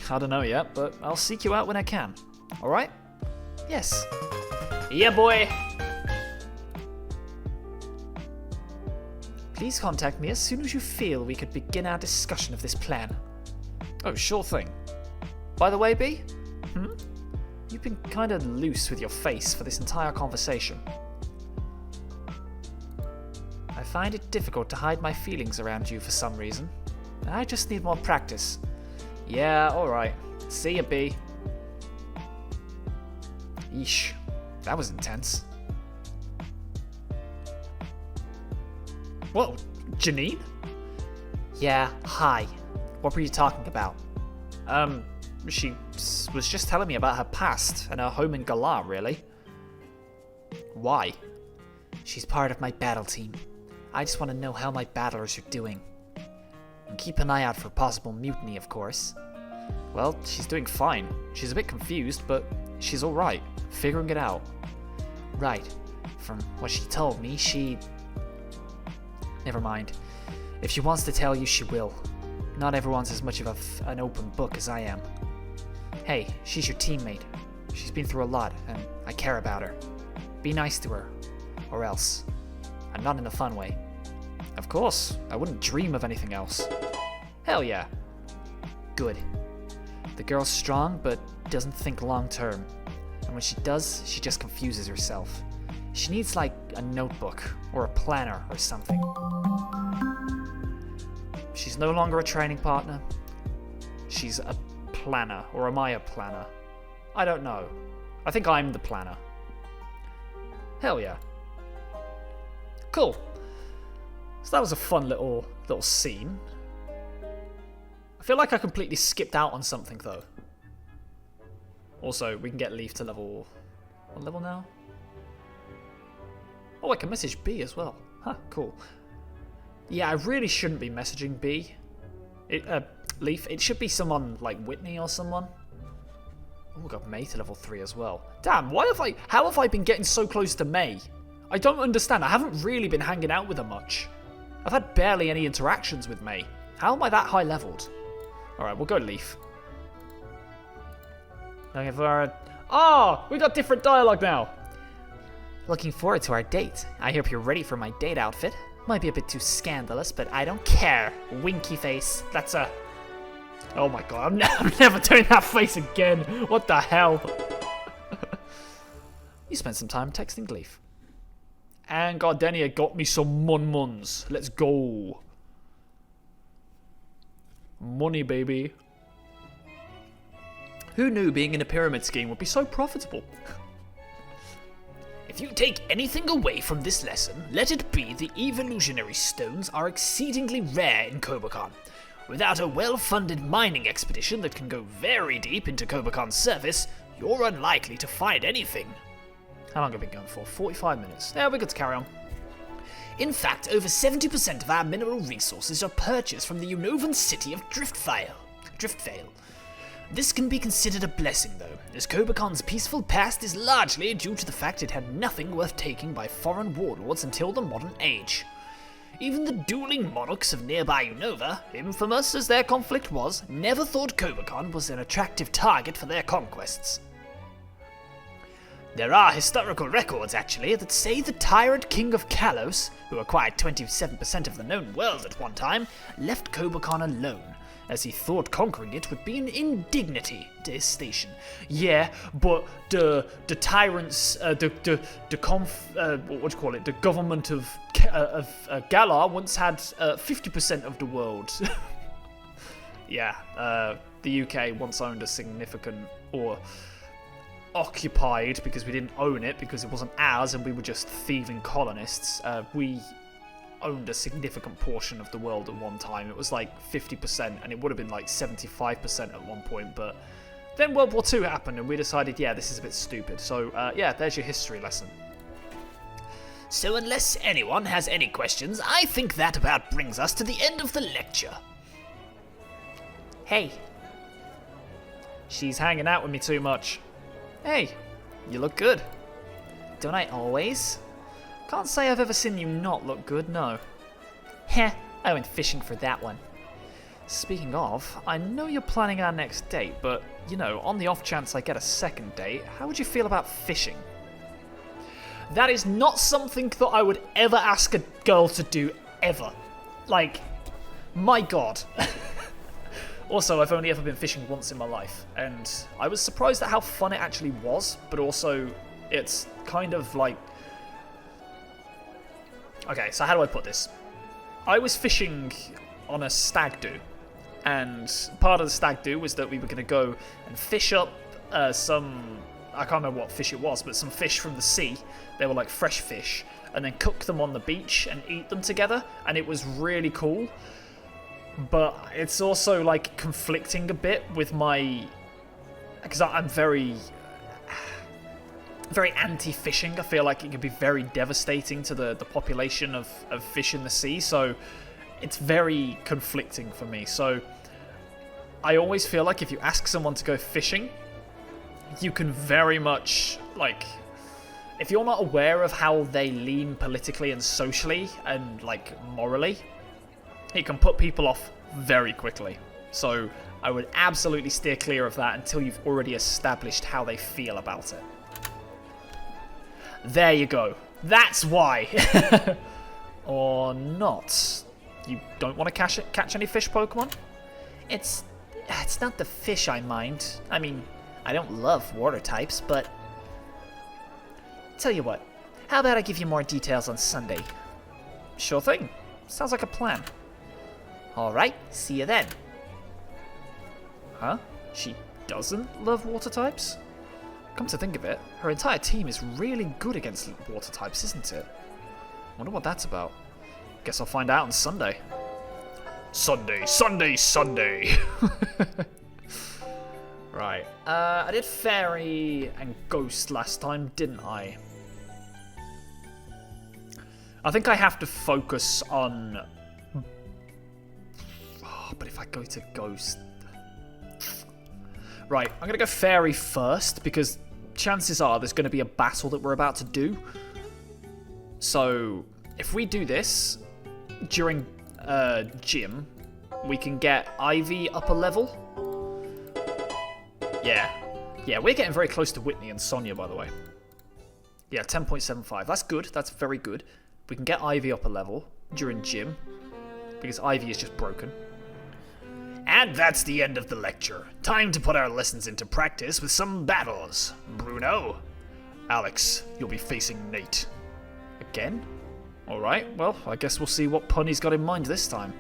I don't know yet, but I'll seek you out when I can. Alright? Yes. Yeah, boy. Please contact me as soon as you feel we could begin our discussion of this plan. Oh, sure thing. By the way, B? You've been kind of loose with your face for this entire conversation. I find it difficult to hide my feelings around you for some reason. I just need more practice. Yeah, alright. See ya, B. Yeesh. That was intense. Whoa, Janine? Yeah, hi. What were you talking about? She was just telling me about her past and her home in Galar, really. Why? She's part of my battle team. I just want to know how my battlers are doing. And keep an eye out for possible mutiny, of course. Well, she's doing fine. She's a bit confused, but she's alright. Figuring it out. Right. From what she told me, Never mind. If she wants to tell you, she will. Not everyone's as much of an open book as I am. Hey, she's your teammate. She's been through a lot, and I care about her. Be nice to her. Or else. And not in a fun way. Of course. I wouldn't dream of anything else. Hell yeah. Good. The girl's strong, but doesn't think long term. And when she does, she just confuses herself. She needs like a notebook, or a planner, or something. She's no longer a training partner. She's a planner, or am I a planner? I don't know. I think I'm the planner. Hell yeah. Cool. So that was a fun little scene. I feel like I completely skipped out on something though. Also, we can get Leaf to level... What level now? Oh, I can message B as well. Huh, cool. Yeah, I really shouldn't be messaging B. Leaf. It should be someone like Whitney or someone. Oh, we got May to level 3 as well. Damn, how have I been getting so close to May? I don't understand. I haven't really been hanging out with her much. I've had barely any interactions with May. How am I that high leveled? Alright, we'll go Leaf. Looking for we got different dialogue now. Looking forward to our date. I hope you're ready for my date outfit. Might be a bit too scandalous, but I don't care. Winky face. That's a... Oh my god, I'm never doing that face again. What the hell? You spent some time texting Leaf. And Gardenia got me some muns. Let's go. Money, baby. Who knew being in a pyramid scheme would be so profitable? If you take anything away from this lesson, let it be the evolutionary stones are exceedingly rare in Kobakan. Without a well-funded mining expedition that can go very deep into Kobakan's surface, you're unlikely to find anything. How long have we been going for? 45 minutes. Yeah, we're good to carry on. In fact, over 70% of our mineral resources are purchased from the Unovan city of Driftveil. This can be considered a blessing, though, as Kobakan's peaceful past is largely due to the fact it had nothing worth taking by foreign warlords until the modern age. Even the dueling monarchs of nearby Unova, infamous as their conflict was, never thought Kobakan was an attractive target for their conquests. There are historical records, actually, that say the tyrant king of Kalos, who acquired 27% of the known world at one time, left Kobakan alone, as he thought conquering it would be an indignity to his station. Yeah, but the tyrants, the government of Galar once had 50% of the world. Yeah, the UK once owned a significant, or occupied, because we didn't own it, because it wasn't ours and we were just thieving colonists. We owned a significant portion of the world at one time. It was like 50%, and it would have been like 75% at one point, but then World War II happened and we decided, yeah, this is a bit stupid. So yeah, there's your history lesson. So unless anyone has any questions, I think that about brings us to the end of the lecture. Hey. She's hanging out with me too much. Hey, you look good. Don't I always? Can't say I've ever seen you not look good, no. Heh, I went fishing for that one. Speaking of, I know you're planning our next date, but, you know, on the off chance I get a second date, how would you feel about fishing? That is not something that I would ever ask a girl to do, ever. Like, my god. Also, I've only ever been fishing once in my life, and I was surprised at how fun it actually was, but also, it's kind of like... Okay, so how do I put this? I was fishing on a stag do, and part of the stag do was that we were going to go and fish up some... I can't remember what fish it was, but some fish from the sea. They were like fresh fish, and then cook them on the beach and eat them together, and it was really cool. But it's also like conflicting a bit with my... Because I'm very anti-fishing. I feel like it can be very devastating to the population of fish in the sea, so it's very conflicting for me. So I always feel like if you ask someone to go fishing, you can very much, like, if you're not aware of how they lean politically and socially and, like, morally, it can put people off very quickly. So I would absolutely steer clear of that until you've already established how they feel about it. There you go. That's why. Or not. You don't want to catch any fish Pokemon? It's not the fish I mind. I mean, I don't love water types, but... Tell you what, how about I give you more details on Sunday? Sure thing. Sounds like a plan. Alright, see you then. Huh? She doesn't love water types? Come to think of it, her entire team is really good against water types, isn't it? Wonder what that's about. Guess I'll find out on Sunday. Sunday. Right. I did Fairy and Ghost last time, didn't I? I think I have to focus on... Oh, but if I go to Ghost... Right, I'm going to go Fairy first, because chances are there's going to be a battle that we're about to do. So, if we do this during gym, we can get Ivy up a level. Yeah. Yeah, we're getting very close to Whitney and Sonia, by the way. Yeah, 10.75. That's good. That's very good. We can get Ivy up a level during gym, because Ivy is just broken. And that's the end of the lecture. Time to put our lessons into practice with some battles. Bruno? Alex, you'll be facing Nate. Again? Alright, well, I guess we'll see what Punny's got in mind this time.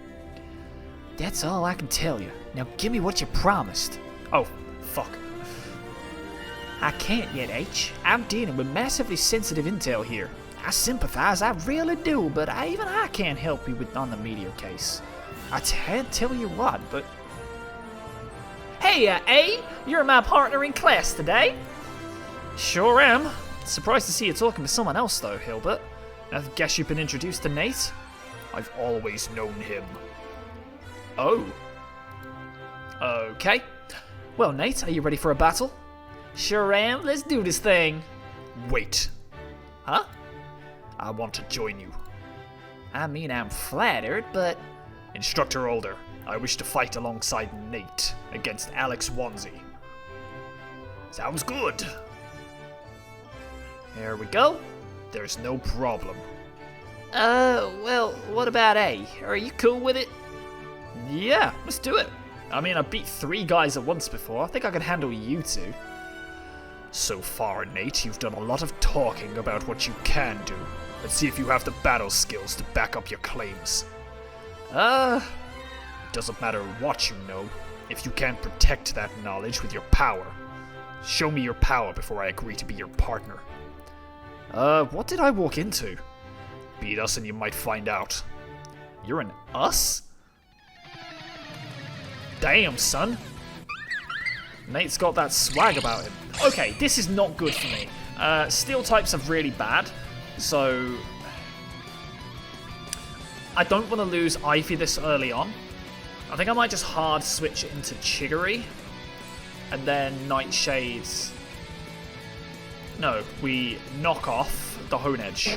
That's all I can tell you. Now give me what you promised. Oh, fuck. I can't yet, H. I'm dealing with massively sensitive intel here. I sympathize, I really do, but even I can't help you on the meteor case. I can't tell you what, but... Hey, A, you're my partner in class today. Sure am. Surprised to see you talking to someone else, though, Hilbert. I guess you've been introduced to Nate? I've always known him. Oh. Okay. Well, Nate, are you ready for a battle? Sure am. Let's do this thing. Wait. Huh? I want to join you. I mean, I'm flattered, but... Instructor Older, I wish to fight alongside Nate against Alex Onesie. Sounds good. There we go. There's no problem. Well, what about A? Are you cool with it? Yeah, let's do it. I mean, I beat 3 guys at once before. I think I can handle you 2. So far, Nate, you've done a lot of talking about what you can do. Let's see if you have the battle skills to back up your claims. It doesn't matter what you know, if you can't protect that knowledge with your power. Show me your power before I agree to be your partner. What did I walk into? Beat us and you might find out. You're an us? Damn, son. Nate's got that swag about him. Okay, this is not good for me. Steel types are really bad, so... I don't want to lose Ivy this early on. I think I might just hard switch it into Chiggery. And then Nightshades. No, we knock off the Hone Edge.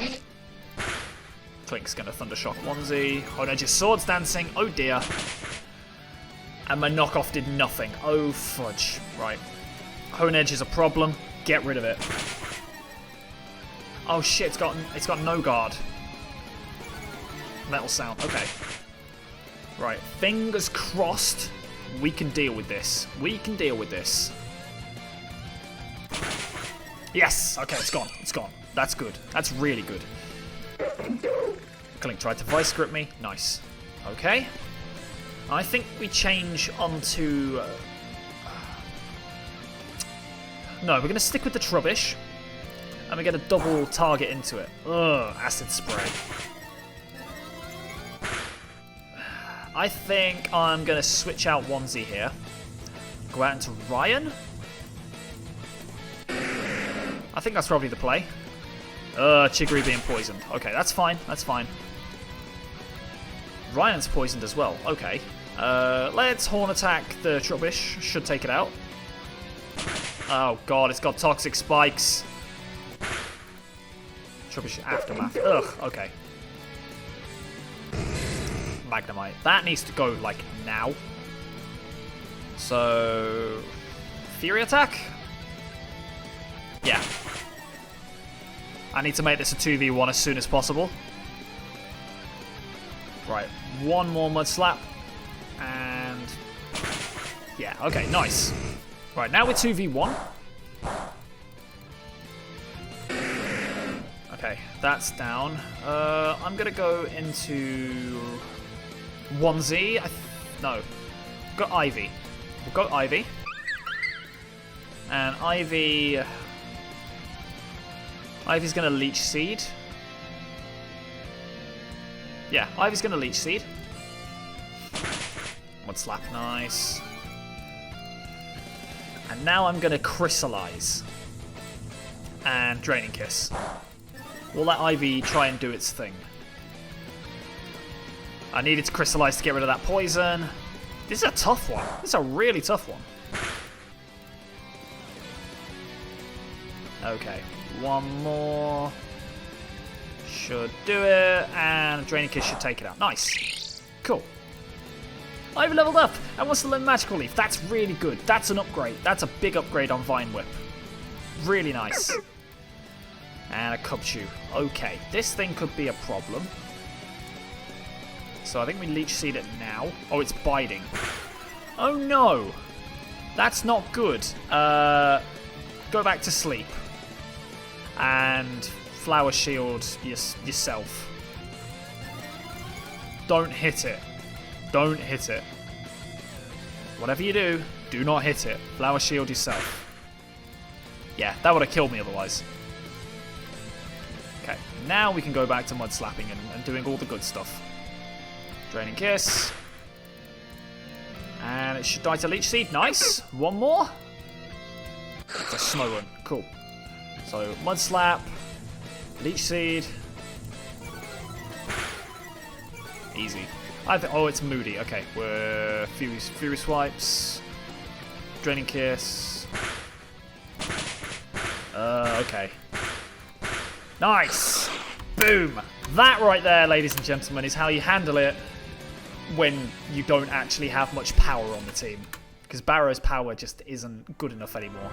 Clink's gonna Thundershock Onesie. Hone Edge's Swords Dancing. Oh dear. And my knockoff did nothing. Oh fudge. Right. Hone Edge is a problem. Get rid of it. Oh shit, it's got no guard. Metal sound. Okay. Right. Fingers crossed. We can deal with this. We can deal with this. Yes! Okay, it's gone. It's gone. That's good. That's really good. Clink tried to Vice Grip me. Nice. Okay. I think we change onto... No, we're going to stick with the Trubbish. And we get a double target into it. Ugh, Acid Spray. I think I'm going to switch out Onesie here. Go out into Ryan. I think that's probably the play. Chiggery being poisoned. Okay, that's fine. That's fine. Ryan's poisoned as well. Okay. Let's Horn Attack the Trubbish. Should take it out. Oh god, it's got Toxic Spikes. Trubbish Aftermath. Ugh, okay. Magnemite. That needs to go, like, now. So... Fury Attack? Yeah. I need to make this a 2v1 as soon as possible. Right, one more Mud Slap. And... Yeah, okay, nice. Right, now we're 2v1. Okay, that's down. I'm gonna go into... Onesie. No. We've got Ivy. We've got Ivy. And Ivy... Ivy's gonna Leech Seed. Yeah, Ivy's gonna Leech Seed. Mud Slap, nice. And now I'm going to Crystallize. And Draining Kiss. We'll let Ivy try and do its thing. I needed to Crystallize to get rid of that poison. This is a tough one. This is a really tough one. Okay, one more. Should do it. And Draining Kiss should take it out. Nice. Cool. I've leveled up and wants to learn Magical Leaf. That's really good. That's an upgrade. That's a big upgrade on Vine Whip. Really nice. And a Cubchoo. Okay, this thing could be a problem. So I think we Leech Seed it now. Oh, it's biting. Oh no! That's not good. Go back to sleep. And Flower Shield yourself. Don't hit it. Don't hit it. Whatever you do, do not hit it. Flower Shield yourself. Yeah, that would have killed me otherwise. Okay, now we can go back to Mud Slapping and doing all the good stuff. Draining Kiss. And it should die to Leech Seed. Nice. One more. It's a Snow Run. Cool. So, Mud Slap. Leech Seed. Easy. Oh, it's Moody. Okay, we're Fury Swipes. Draining Kiss. Okay. Nice! Boom! That right there, ladies and gentlemen, is how you handle it when you don't actually have much power on the team. Because Barrow's power just isn't good enough anymore.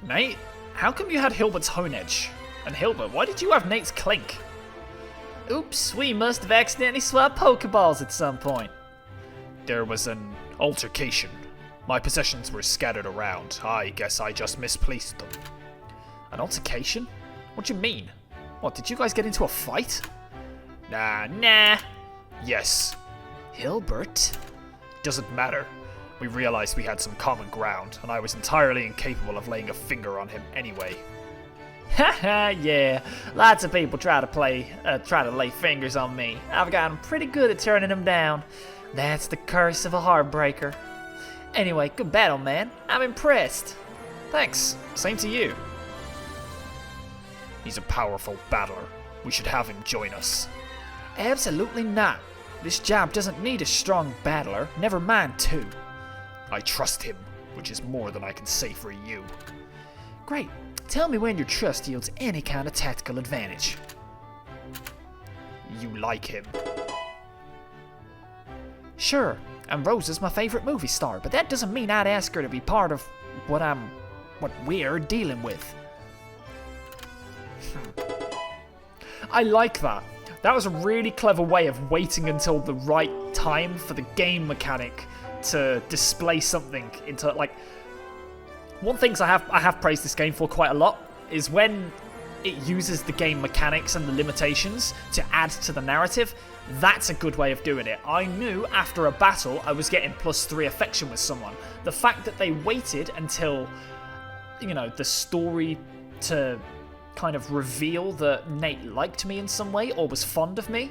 Nate? How come you had Hilbert's Hone Edge? And Hilbert, why did you have Nate's Clink? Oops, we must have accidentally swapped Pokeballs at some point. There was an altercation. My possessions were scattered around. I guess I just misplaced them. An altercation? What do you mean? What, did you guys get into a fight? Nah. Yes. Hilbert? Doesn't matter. We realized we had some common ground, and I was entirely incapable of laying a finger on him anyway. Haha, yeah. Lots of people try to lay fingers on me. I've gotten pretty good at turning them down. That's the curse of a heartbreaker. Anyway, good battle, man. I'm impressed. Thanks. Same to you. He's a powerful battler. We should have him join us. Absolutely not. This job doesn't need a strong battler. Never mind two. I trust him, which is more than I can say for you. Great. Tell me when your trust yields any kind of tactical advantage. You like him. Sure, and Rose is my favorite movie star, but that doesn't mean I'd ask her to be part of what we're dealing with. I like that. That was a really clever way of waiting until the right time for the game mechanic to display something into, like... One thing I have praised this game for quite a lot is when it uses the game mechanics and the limitations to add to the narrative. That's a good way of doing it. I knew after a battle I was getting +3 affection with someone. The fact that they waited until, you know, the story to kind of reveal that Nate liked me in some way or was fond of me,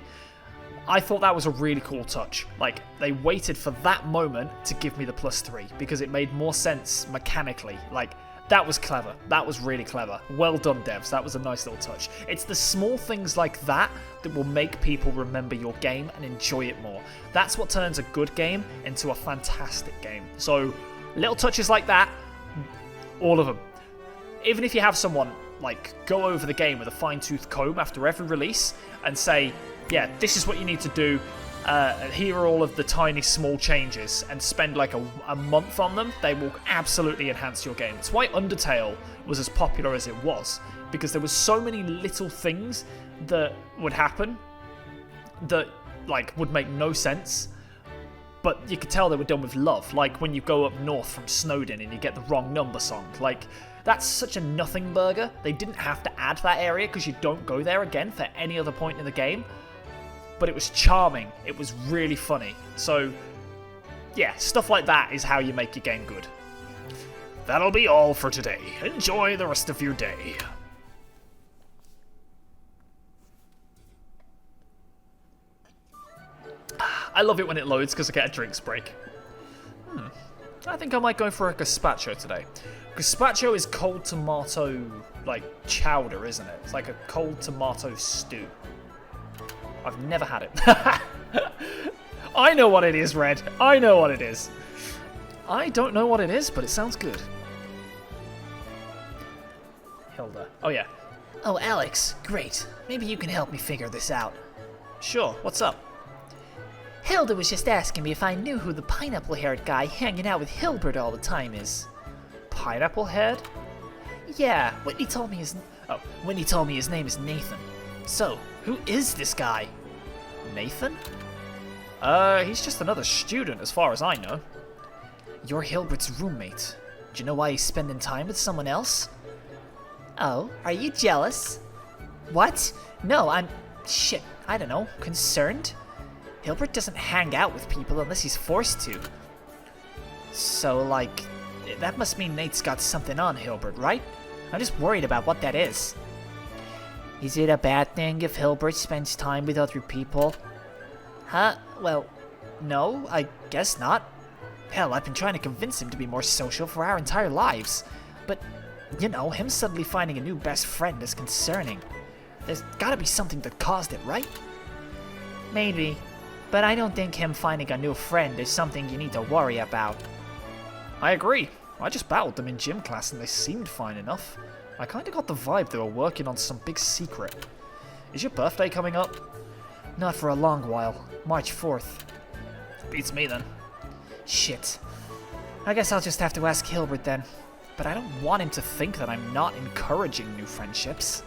I thought that was a really cool touch. Like, they waited for that moment to give me the +3 because it made more sense mechanically. Like, that was clever. That was really clever. Well done, devs. That was a nice little touch. It's the small things like that that will make people remember your game and enjoy it more. That's what turns a good game into a fantastic game. So, little touches like that, all of them. Even if you have someone, like, go over the game with a fine-tooth comb after every release and say, yeah, this is what you need to do. Here are all of the tiny, small changes, and spend like a month on them. They will absolutely enhance your game. It's why Undertale was as popular as it was, because there was so many little things that would happen that like would make no sense, but you could tell they were done with love. Like when you go up north from Snowdin and you get the wrong number song. Like, that's such a nothing burger. They didn't have to add that area because you don't go there again for any other point in the game. But it was charming. It was really funny. So, yeah, stuff like that is how you make your game good. That'll be all for today. Enjoy the rest of your day. I love it when it loads because I get a drinks break. I think I might go for a gazpacho today. Gazpacho is cold tomato, like, chowder, isn't it? It's like a cold tomato stew. I've never had it. I know what it is, Red. I know what it is. I don't know what it is, but it sounds good. Hilda. Oh, yeah. Oh, Alex, great. Maybe you can help me figure this out. Sure, what's up? Hilda was just asking me if I knew who the pineapple-haired guy hanging out with Hilbert all the time is. Pineapple head? Yeah, Whitney told me his name is Nathan. So, who is this guy? Nathan? He's just another student as far as I know. You're Hilbert's roommate. Do you know why he's spending time with someone else? Oh, are you jealous? What? No, shit, I don't know, concerned? Hilbert doesn't hang out with people unless he's forced to. So, like, that must mean Nate's got something on Hilbert, right? I'm just worried about what that is. Is it a bad thing if Hilbert spends time with other people? Huh? Well, no, I guess not. Hell, I've been trying to convince him to be more social for our entire lives. But, you know, him suddenly finding a new best friend is concerning. There's gotta be something that caused it, right? Maybe. But I don't think him finding a new friend is something you need to worry about. I agree. I just battled them in gym class and they seemed fine enough. I kinda got the vibe they were working on some big secret. Is your birthday coming up? Not for a long while. March 4th. Beats me then. Shit. I guess I'll just have to ask Hilbert then. But I don't want him to think that I'm not encouraging new friendships.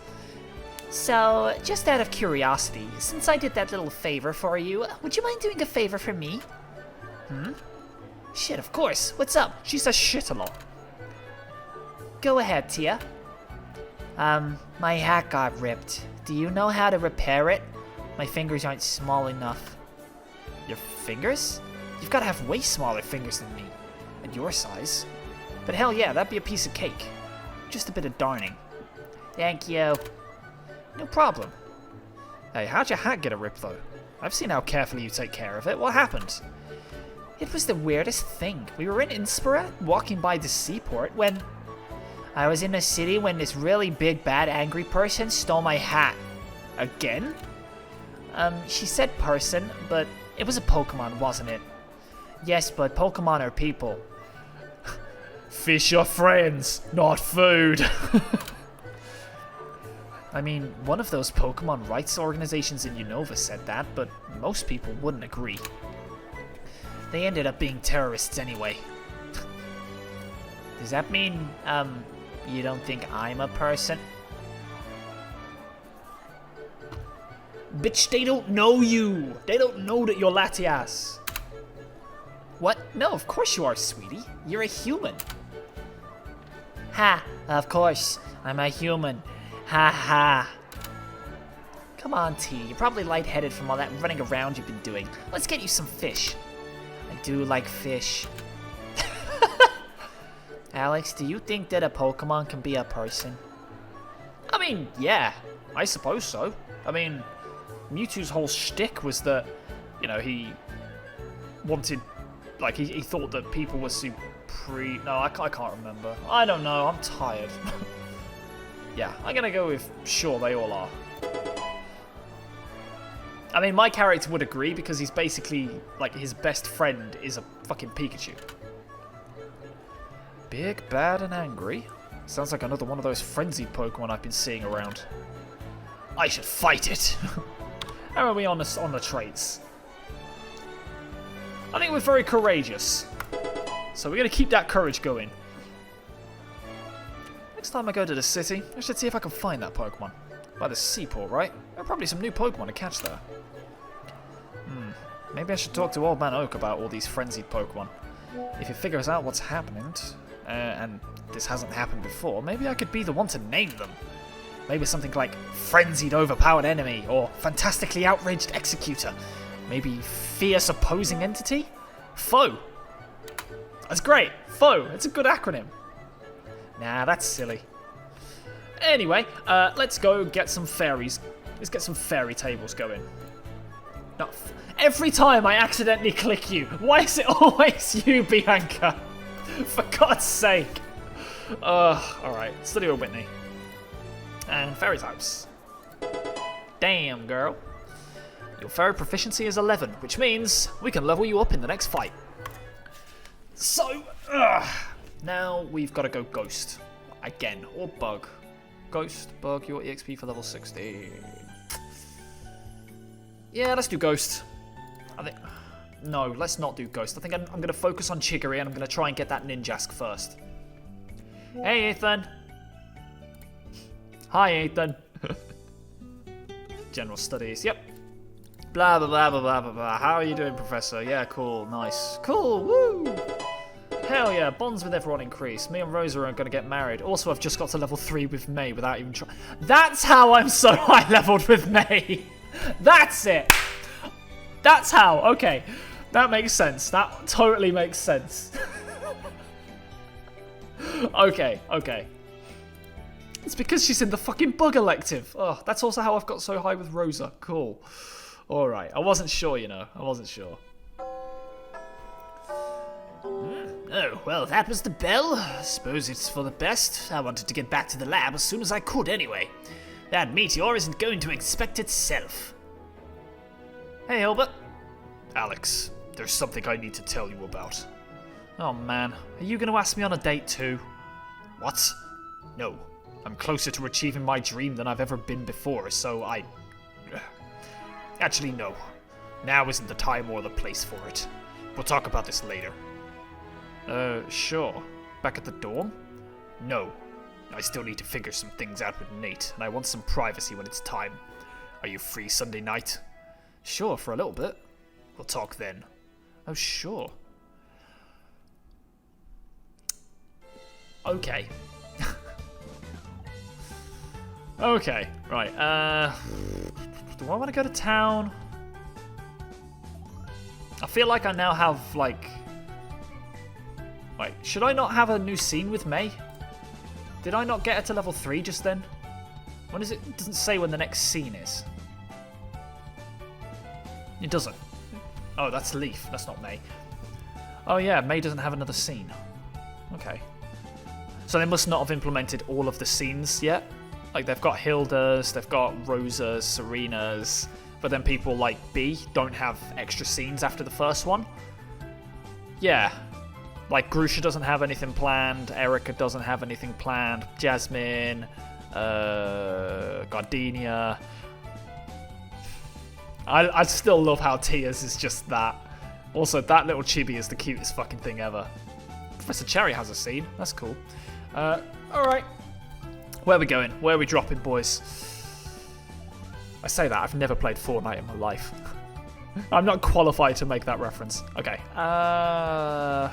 So, just out of curiosity, since I did that little favor for you, would you mind doing a favor for me? Shit, of course. What's up? She says shit a lot. Go ahead, Tia. My hat got ripped. Do you know how to repair it? My fingers aren't small enough. Your fingers? You've got to have way smaller fingers than me. And your size. But hell yeah, that'd be a piece of cake. Just a bit of darning. Thank you. No problem. Hey, how'd your hat get a rip though? I've seen how carefully you take care of it. What happened? It was the weirdest thing. We were in Innsbruck, walking by the seaport, when... I was in the city when this really big, bad, angry person stole my hat. Again? She said person, but it was a Pokemon, wasn't it? Yes, but Pokemon are people. Fish are friends, not food. I mean, one of those Pokemon rights organizations in Unova said that, but most people wouldn't agree. They ended up being terrorists anyway. Does that mean, you don't think I'm a person? Bitch, they don't know you! They don't know that you're Latias! What? No, of course you are, sweetie. You're a human. Ha! Of course, I'm a human. Ha ha! Come on, T. You're probably lightheaded from all that running around you've been doing. Let's get you some fish. I do like fish. Alex, do you think that a Pokemon can be a person? I mean, yeah. I suppose so. I mean, Mewtwo's whole shtick was that, you know, he wanted... Like, he thought that people were No, I can't remember. I don't know. I'm tired. Yeah, I'm gonna go with sure they all are. I mean, my character would agree because he's basically, like, his best friend is a fucking Pikachu. Big, bad, and angry. Sounds like another one of those frenzied Pokemon I've been seeing around. I should fight it! How are we on the traits? I think we're very courageous. So we're going to keep that courage going. Next time I go to the city, I should see if I can find that Pokemon. By the seaport, right? There are probably some new Pokemon to catch there. Maybe I should talk to Old Man Oak about all these frenzied Pokemon. If he figures out what's happening, and this hasn't happened before, maybe I could be the one to name them. Maybe something like Frenzied Overpowered Enemy, or Fantastically Outraged Executor. Maybe Fierce Opposing Entity? Foe. That's great. Foe. It's a good acronym. Nah, that's silly. Anyway, let's go get some fairies. Let's get some fairy tables going. No, every time I accidentally click you. Why is it always you, Bianca? For God's sake. Alright. Study with Whitney. And fairy types. Damn, girl. Your fairy proficiency is 11, which means we can level you up in the next fight. So, now we've got to go Ghost. Again, or Bug. Ghost, Bug, your EXP for level 16. Yeah, let's do Ghost. I think... No, let's not do Ghost. I think I'm going to focus on Chiggery and I'm going to try and get that Ninjask first. Hey, Ethan. Hi, Ethan. General Studies, yep. Blah, blah, blah, blah, blah, blah, blah. How are you doing, Professor? Yeah, cool, nice. Cool, woo! Hell yeah, bonds with everyone increase. Me and Rosa are going to get married. Also, I've just got to level 3 with May without even trying. That's how I'm so high leveled with May. That's it. That's how. Okay. That makes sense. That totally makes sense. Okay. It's because she's in the fucking bug elective. Oh, that's also how I've got so high with Rosa. Cool. Alright. I wasn't sure, you know. I wasn't sure. Oh, well, that was the bell. Suppose it's for the best. I wanted to get back to the lab as soon as I could anyway. That meteor isn't going to expect itself. Hey, Hilbert. Alex, there's something I need to tell you about. Oh, man. Are you going to ask me on a date, too? What? No. I'm closer to achieving my dream than I've ever been before, so I... Actually, no. Now isn't the time or the place for it. We'll talk about this later. Sure. Back at the dorm? No. I still need to figure some things out with Nate, and I want some privacy when it's time. Are you free Sunday night? Sure, for a little bit. We'll talk then. Oh, sure. Okay. Okay, right, do I want to go to town? I feel like I now have, like... Wait, should I not have a new scene with May? Did I not get her to level 3 just then? When is it? It doesn't say when the next scene is. It doesn't. Oh, that's Leaf. That's not May. Oh yeah, May doesn't have another scene. Okay. So they must not have implemented all of the scenes yet. Like, they've got Hilda's, they've got Rosa's, Serena's, but then people like B don't have extra scenes after the first one. Yeah. Like, Grusha doesn't have anything planned, Erica doesn't have anything planned, Jasmine, Gardenia. I still love how Tia's is just that. Also, that little chibi is the cutest fucking thing ever. Professor Cherry has a scene. That's cool. Alright. Where are we going? Where are we dropping, boys? I say that, I've never played Fortnite in my life. I'm not qualified to make that reference. Okay. I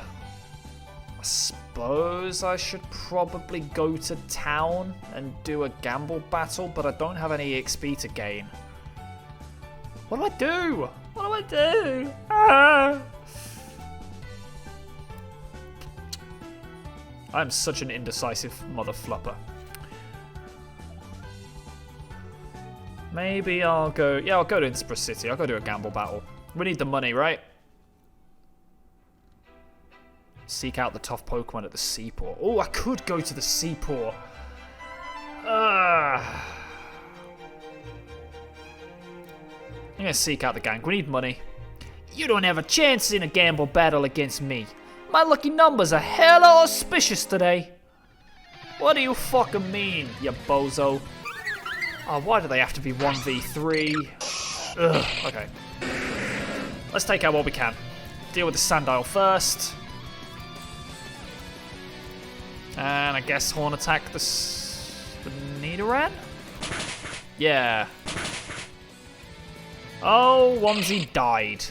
suppose I should probably go to town and do a gamble battle, but I don't have any EXP to gain. What do I do? What do I do? Ah! I'm such an indecisive mother flupper. Maybe I'll go... Yeah, I'll go to Innsbruck City. I'll go do a gamble battle. We need the money, right? Seek out the tough Pokemon at the Seaport. Oh, I could go to the Seaport. I'm going to seek out the gang. We need money. You don't have a chance in a gamble battle against me. My lucky numbers are hella auspicious today. What do you fucking mean, you bozo? Oh, why do they have to be 1v3? Ugh, okay. Let's take out what we can. Deal with the Sandile first. And I guess Horn attack the Nidoran? Yeah. Oh, Onesie died.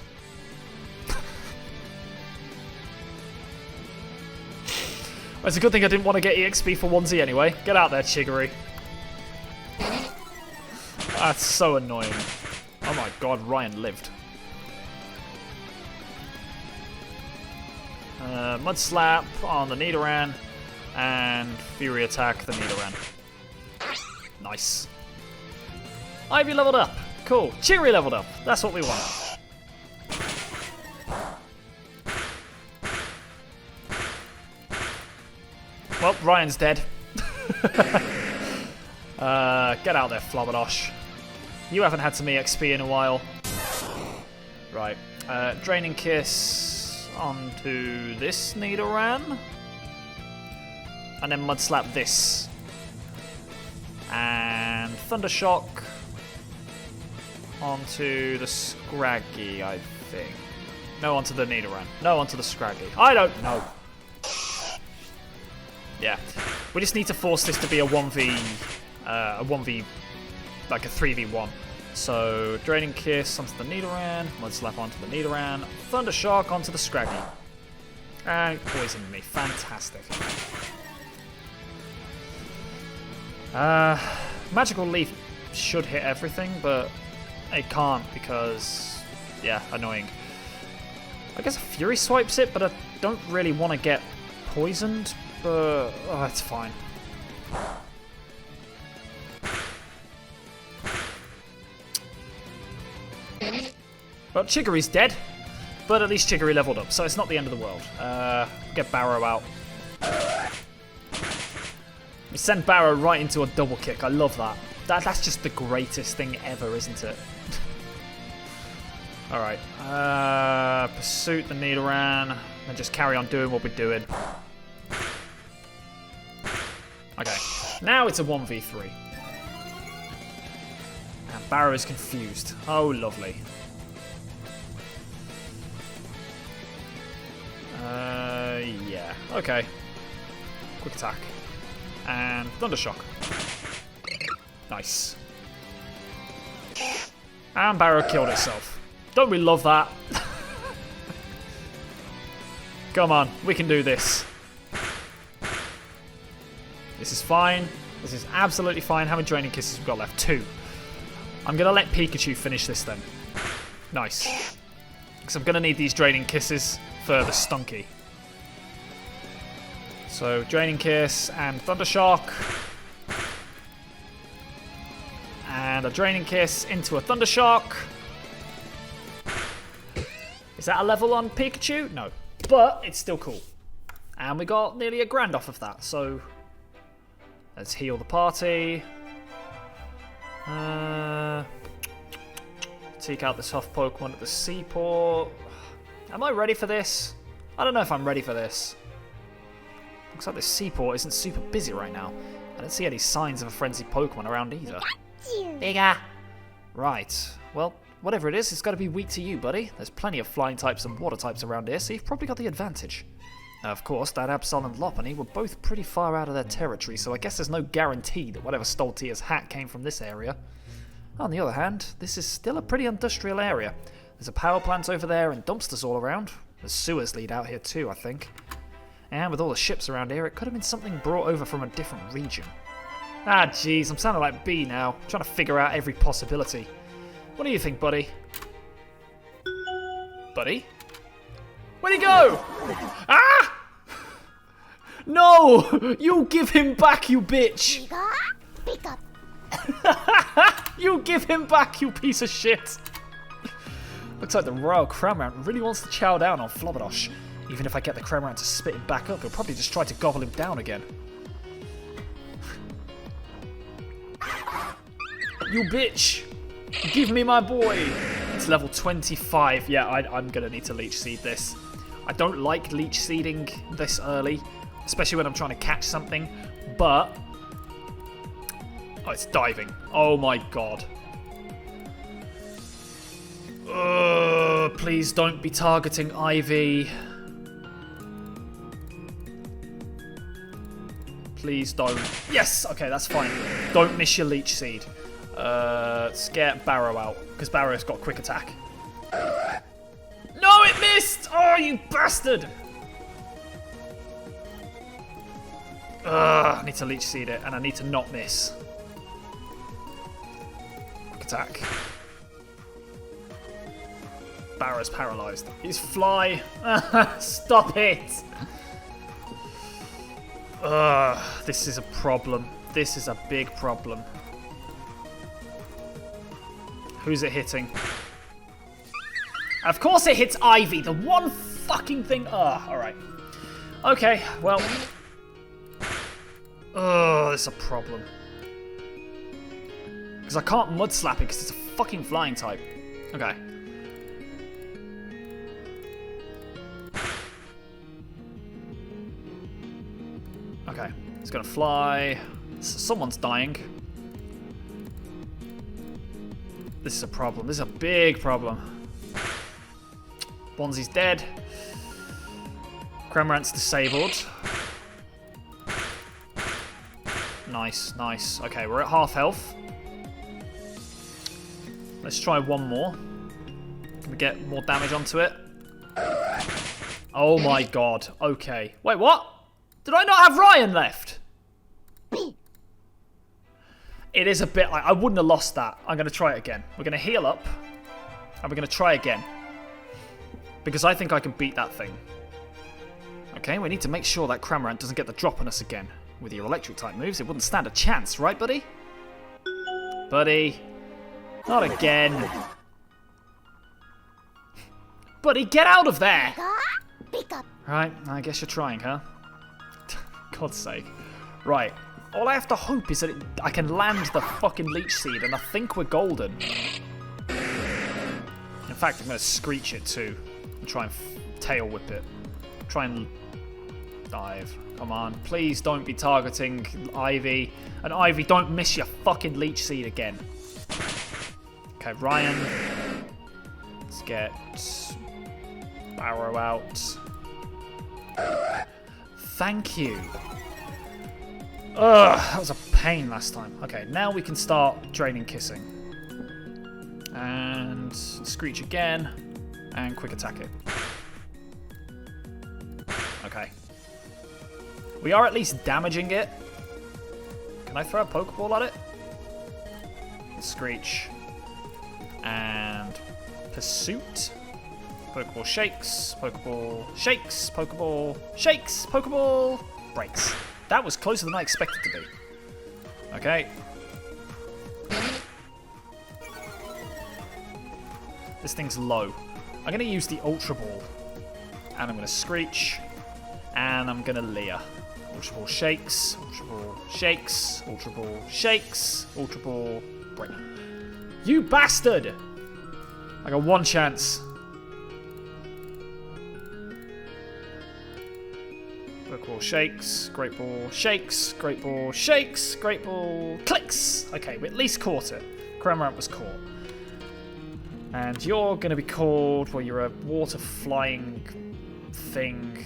It's a good thing I didn't want to get EXP for Onesie anyway. Get out there, Chiggery. That's so annoying. Oh my god, Ryan lived. Mud Slap on the Nidoran. And Fury Attack the Nidoran. Nice. Ivy leveled up. Cool. Chiggery leveled up. That's what we want. Well, Ryan's dead. Get out there, Flabberdosh. You haven't had some EXP in a while. Right. Draining Kiss onto this Nidoran. And then Mud Slap this. And Thunder Shock onto the Scraggy, I think. No, onto the Nidoran. No, onto the Scraggy. I don't know. Yeah. We just need to force this to be a 1v, like a 3v1. So, Draining Kiss onto the Nidoran, Mud Slap onto the Nidoran, Thunder Shock onto the Scraggy. And poisoned me. Fantastic. Magical Leaf should hit everything, but it can't because, yeah, annoying. I guess Fury swipes it, but I don't really want to get poisoned, but oh, it's fine. Well, Chiggery's dead, but at least Chiggery leveled up, so it's not the end of the world. Get Barrow out. We send Barrow right into a double kick. I love that. That's just the greatest thing ever, isn't it? Alright. Pursuit the Nidoran, and just carry on doing what we're doing. Okay. Now it's a 1v3. And Barrow is confused. Oh, lovely. Yeah. Okay. Quick attack. And Thunder Shock. Nice. And Barrow killed itself. Don't we love that? Come on, we can do this. This is fine. This is absolutely fine. How many Draining Kisses we've got left? 2. I'm going to let Pikachu finish this then. Nice. Because I'm going to need these Draining Kisses for the Stunky. So, Draining Kiss and Thunder Shock. And a Draining Kiss into a Thunder Shock. Is that a level on Pikachu? No. But it's still cool. And we got nearly $1,000 off of that, so let's heal the party. Take out this Huff Pokemon at the Seaport. Am I ready for this? I don't know if I'm ready for this. Looks like this Seaport isn't super busy right now. I don't see any signs of a frenzied Pokemon around either. Bigger. Right. Well, whatever it is, it's got to be weak to you, buddy. There's plenty of flying types and water types around here, so you've probably got the advantage. Of course, that Absol and Lopunny were both pretty far out of their territory, so I guess there's no guarantee that whatever stole Tia's hat came from this area. On the other hand, this is still a pretty industrial area. There's a power plant over there and dumpsters all around. There's sewers lead out here too, I think. And with all the ships around here, it could have been something brought over from a different region. Ah, jeez, I'm sounding like B now, trying to figure out every possibility. What do you think, buddy? Buddy? Where'd he go? Ah! No! You give him back, you bitch! Pick up. You give him back, you piece of shit! Looks like the Royal Cramorant really wants to chow down on Flabberdosh. Even if I get the Cramorant to spit him back up, he'll probably just try to gobble him down again. You bitch! Give me my boy! It's level 25. Yeah, I'm gonna need to Leech Seed this. I don't like Leech Seeding this early, especially when I'm trying to catch something, but... Oh, it's diving. Oh my god. Please don't be targeting Ivy. Please don't. Yes! Okay, that's fine. Don't miss your Leech Seed. Let's get Barrow out, because Barrow's got quick attack. No, it missed! Oh, you bastard! I need to Leech Seed it, and I need to not miss. Quick attack. Barrow's paralyzed. He's fly. Stop it! This is a problem. This is a big problem. Who's it hitting? Of course it hits Ivy, the one fucking thing. Alright. Okay, well. Oh, this is a problem. Because I can't mud slap it because it's a fucking flying type. Okay. Okay, it's gonna fly. Someone's dying. This is a problem. This is a big problem. Bonzi's dead. Cramorant's disabled. Nice, nice. Okay, we're at half health. Let's try one more. Can we get more damage onto it? Oh my god. Okay. Wait, what? Did I not have Ryan left? It is a bit like... I wouldn't have lost that. I'm going to try it again. We're going to heal up. And we're going to try again. Because I think I can beat that thing. Okay, we need to make sure that Cramorant doesn't get the drop on us again. With your electric type moves, it wouldn't stand a chance, right, buddy? Buddy. Not again. Buddy, get out of there! Right, I guess you're trying, huh? God's sake. Right, all I have to hope is that I can land the fucking leech seed, and I think we're golden. In fact, I'm going to screech it too. And try and tail whip it. Try and dive. Come on, please don't be targeting Ivy. And Ivy, don't miss your fucking leech seed again. Okay, Ryan. Let's get Barrow out. Thank you. Ugh, that was a pain last time. Okay, now we can start draining kissing. And screech again. And quick attack it. Okay. We are at least damaging it. Can I throw a Pokeball at it? Screech. And Pursuit. Pokeball shakes. Pokeball shakes. Pokeball shakes. Pokeball breaks. That was closer than I expected to be. Okay. This thing's low. I'm going to use the Ultra Ball. And I'm going to Screech. And I'm going to Leer. Ultra Ball shakes. Ultra Ball shakes. Ultra Ball shakes. Ultra Ball break. You bastard! I got one chance. Great Ball shakes, Great Ball shakes, Great Ball shakes, Great Ball clicks. Okay, we at least caught it. Cramorant was caught. And you're going to be called, well, you're a water flying thing.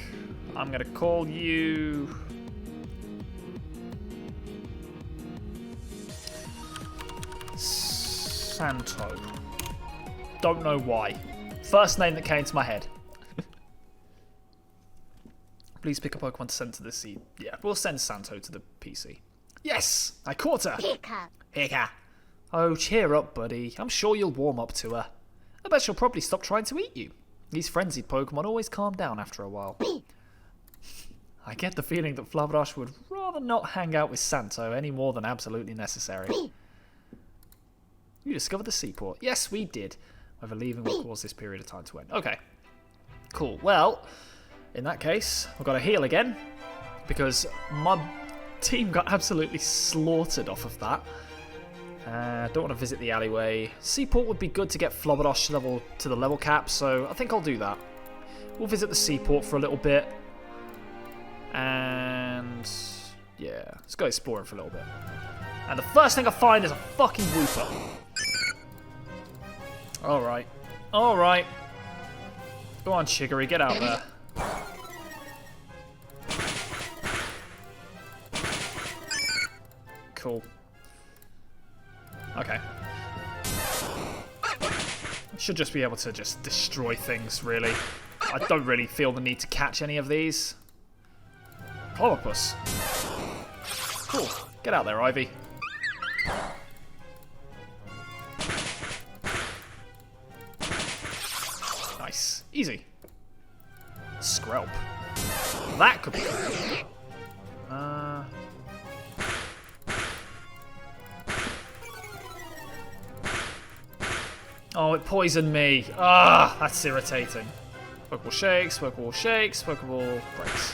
I'm going to call you... Santo. Don't know why. First name that came to my head. Please pick a Pokemon to send to the sea. Yeah, we'll send Santo to the PC. Yes! I caught her! Pika. Oh, cheer up, buddy. I'm sure you'll warm up to her. I bet she'll probably stop trying to eat you. These frenzied Pokemon always calm down after a while. I get the feeling that Flabberdash would rather not hang out with Santo any more than absolutely necessary. You discovered the seaport. Yes, we did. Whether leaving will cause this period of time to end. Okay. Cool. Well, in that case, we've got to heal again. Because my team got absolutely slaughtered off of that. Don't want to visit the alleyway. Seaport would be good to get Flabberdash level to the level cap, so I think I'll do that. We'll visit the seaport for a little bit. And yeah, let's go exploring for a little bit. And the first thing I find is a fucking Wooper. Alright. Alright. Go on, Chiggery, get out there. Cool. Okay. Should just be able to just destroy things, really. I don't really feel the need to catch any of these. Clobbopus. Cool. Get out there, Ivy. Nice. Easy. Skrelp. That could be cool. Oh, it poisoned me. Ah, that's irritating. Pokeball shakes, Pokeball shakes, Pokeball breaks.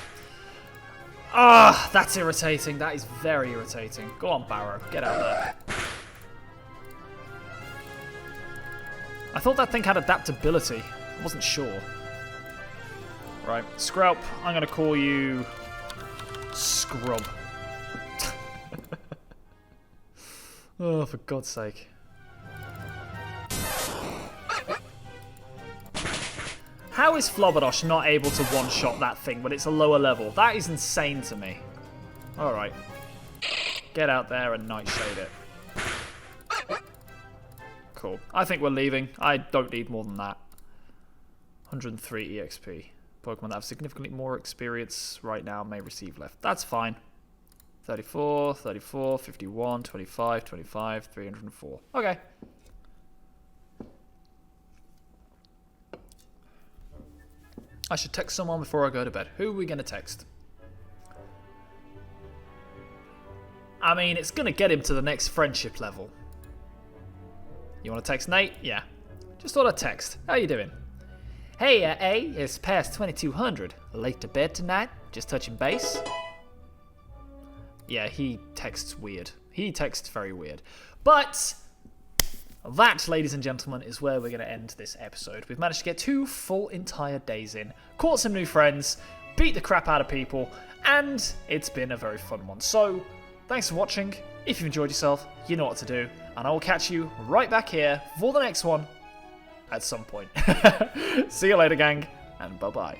Ah, that's irritating. That is very irritating. Go on, Barrow. Get out there. I thought that thing had adaptability. I wasn't sure. Right, Skrelp, I'm going to call you Scrub. Oh, for God's sake. How is Flobberdosh not able to one-shot that thing when it's a lower level? That is insane to me. Alright. Get out there and Nightshade it. Cool. I think we're leaving. I don't need more than that. 103 EXP. Pokemon that have significantly more experience right now may receive left. That's fine. 34, 34, 51, 25, 25, 304. Okay. I should text someone before I go to bed. Who are we going to text? I mean, it's going to get him to the next friendship level. You want to text Nate? Yeah. Just thought I'd text. How you doing? Hey, A, it's past 2200. Late to bed tonight? Just touching base? Yeah, he texts weird. He texts very weird. But that, ladies and gentlemen, is where we're going to end this episode. We've managed to get 2 full entire days in, caught some new friends, beat the crap out of people, and it's been a very fun one. So, thanks for watching. If you've enjoyed yourself, you know what to do, and I will catch you right back here for the next one at some point. See you later, gang, and bye-bye.